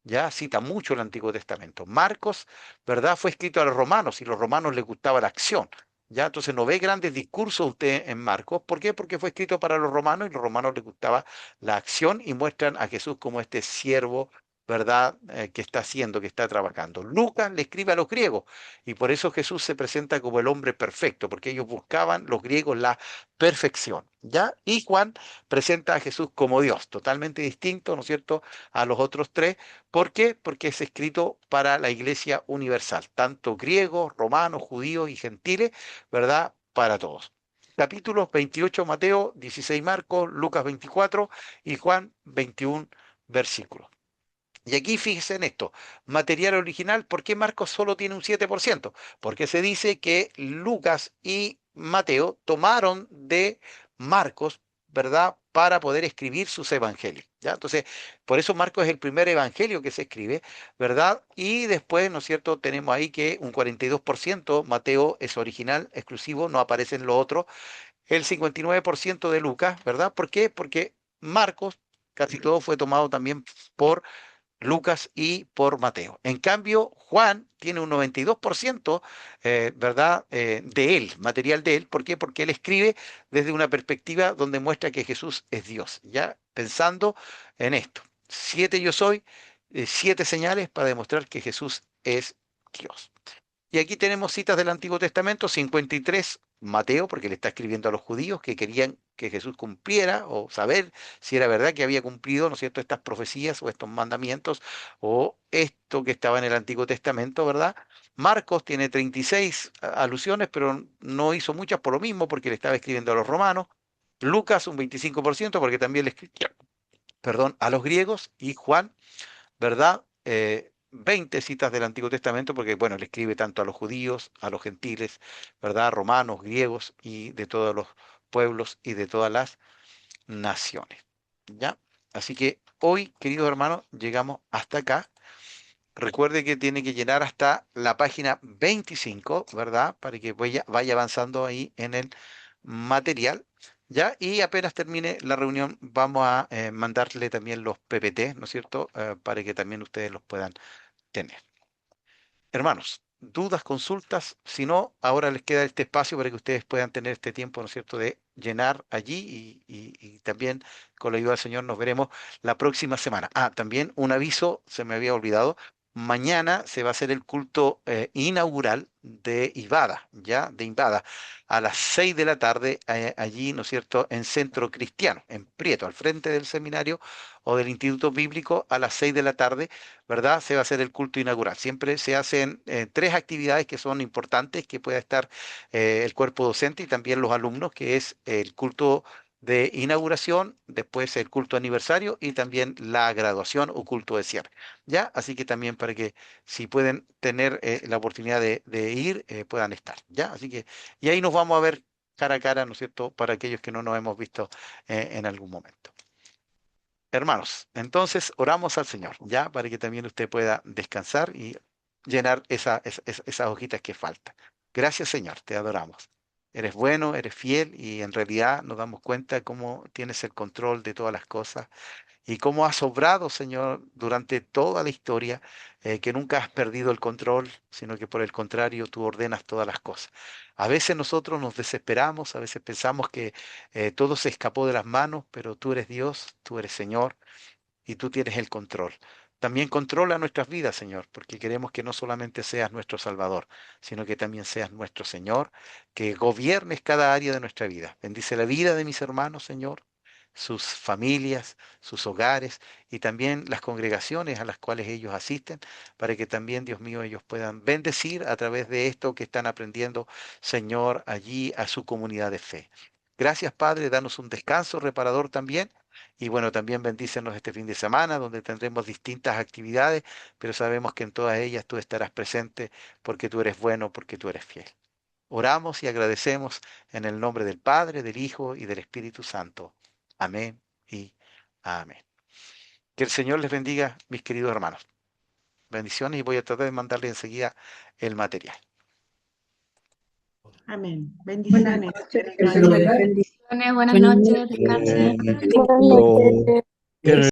Ya cita mucho el Antiguo Testamento. Marcos, ¿verdad? Fue escrito a los romanos y los romanos les gustaba la acción. Ya, entonces no ve grandes discursos usted en Marcos. ¿Por qué? Porque fue escrito para los romanos y los romanos les gustaba la acción y muestran a Jesús como este siervo, ¿verdad? Que está haciendo, que está trabajando. Lucas le escribe a los griegos y por eso Jesús se presenta como el hombre perfecto, porque ellos buscaban, los griegos, la perfección. ¿Ya? Y Juan presenta a Jesús como Dios, totalmente distinto, ¿no es cierto?, a los otros tres. ¿Por qué? Porque es escrito para la iglesia universal, tanto griegos, romanos, judíos y gentiles, ¿verdad? Para todos. Capítulos 28 Mateo, 16 Marcos, Lucas 24 y Juan 21 versículos. Y aquí fíjense en esto, material original, ¿por qué Marcos solo tiene un 7%? Porque se dice que Lucas y Mateo tomaron de Marcos, ¿verdad? Para poder escribir sus evangelios, ¿ya? Entonces, por eso Marcos es el primer evangelio que se escribe, ¿verdad? Y después, ¿no es cierto? Tenemos ahí que un 42%, Mateo es original, exclusivo, no aparece en lo otro, el 59% de Lucas, ¿verdad? ¿Por qué? Porque Marcos, casi todo fue tomado también por Lucas y por Mateo. En cambio, Juan tiene un 92%, ¿verdad? De él, material de él. ¿Por qué? Porque él escribe desde una perspectiva donde muestra que Jesús es Dios, ya pensando en esto. 7 yo soy, 7 señales para demostrar que Jesús es Dios. Y aquí tenemos citas del Antiguo Testamento, 53, Mateo, porque le está escribiendo a los judíos que querían que Jesús cumpliera o saber si era verdad que había cumplido, ¿no es cierto?, estas profecías o estos mandamientos o esto que estaba en el Antiguo Testamento, ¿verdad? Marcos tiene 36 alusiones, pero no hizo muchas por lo mismo, porque le estaba escribiendo a los romanos. Lucas un 25%, porque también le escribió, perdón, a los griegos. Y Juan, ¿verdad? 20 citas del Antiguo Testamento, porque, bueno, le escribe tanto a los judíos, a los gentiles, ¿verdad? Romanos, griegos y de todos los pueblos y de todas las naciones. ¿Ya? Así que hoy, queridos hermanos, llegamos hasta acá. Recuerde que tiene que llenar hasta la página 25, ¿verdad? Para que vaya avanzando ahí en el material. ¿Ya? Y apenas termine la reunión, vamos a mandarle también los PPT, ¿no es cierto? Para que también ustedes los puedan tener. Hermanos, dudas, consultas, si no, ahora les queda este espacio para que ustedes puedan tener este tiempo, ¿no es cierto?, de llenar allí y también con la ayuda del Señor nos veremos la próxima semana. Ah, también un aviso, se me había olvidado, mañana se va a hacer el culto inaugural de Ibada, ¿ya? De Ibada, a las 6 de la tarde, allí, ¿no es cierto?, en Centro Cristiano, en Prieto, al frente del seminario o del Instituto Bíblico, a las 6 de la tarde, ¿verdad? Se va a hacer el culto inaugural. Siempre se hacen 3 actividades que son importantes, que pueda estar el cuerpo docente y también los alumnos, que es el culto de inauguración, después el culto aniversario y también la graduación o culto de cierre. ¿Ya? Así que también para que si pueden tener la oportunidad de ir, puedan estar. ¿Ya? Así que, y ahí nos vamos a ver cara a cara, ¿no es cierto?, para aquellos que no nos hemos visto en algún momento. Hermanos, entonces oramos al Señor, ya, para que también usted pueda descansar y llenar esas hojitas que faltan. Gracias, Señor, te adoramos. Eres bueno, eres fiel y en realidad nos damos cuenta cómo tienes el control de todas las cosas y cómo has obrado, Señor, durante toda la historia, que nunca has perdido el control, sino que por el contrario tú ordenas todas las cosas. A veces nosotros nos desesperamos, a veces pensamos que todo se escapó de las manos, pero tú eres Dios, tú eres Señor y tú tienes el control. También controla nuestras vidas, Señor, porque queremos que no solamente seas nuestro Salvador, sino que también seas nuestro Señor, que gobiernes cada área de nuestra vida. Bendice la vida de mis hermanos, Señor, sus familias, sus hogares y también las congregaciones a las cuales ellos asisten, para que también, Dios mío, ellos puedan bendecir a través de esto que están aprendiendo, Señor, allí a su comunidad de fe. Gracias, Padre, danos un descanso reparador también. Y bueno, también bendícenos este fin de semana, donde tendremos distintas actividades, pero sabemos que en todas ellas tú estarás presente porque tú eres bueno, porque tú eres fiel. Oramos y agradecemos en el nombre del Padre, del Hijo y del Espíritu Santo. Amén y amén. Que el Señor les bendiga, mis queridos hermanos. Bendiciones y voy a tratar de mandarle enseguida el material. Amén. Bendiciones. Bendiciones, buenas noches, descansen. Buenas noches. Qué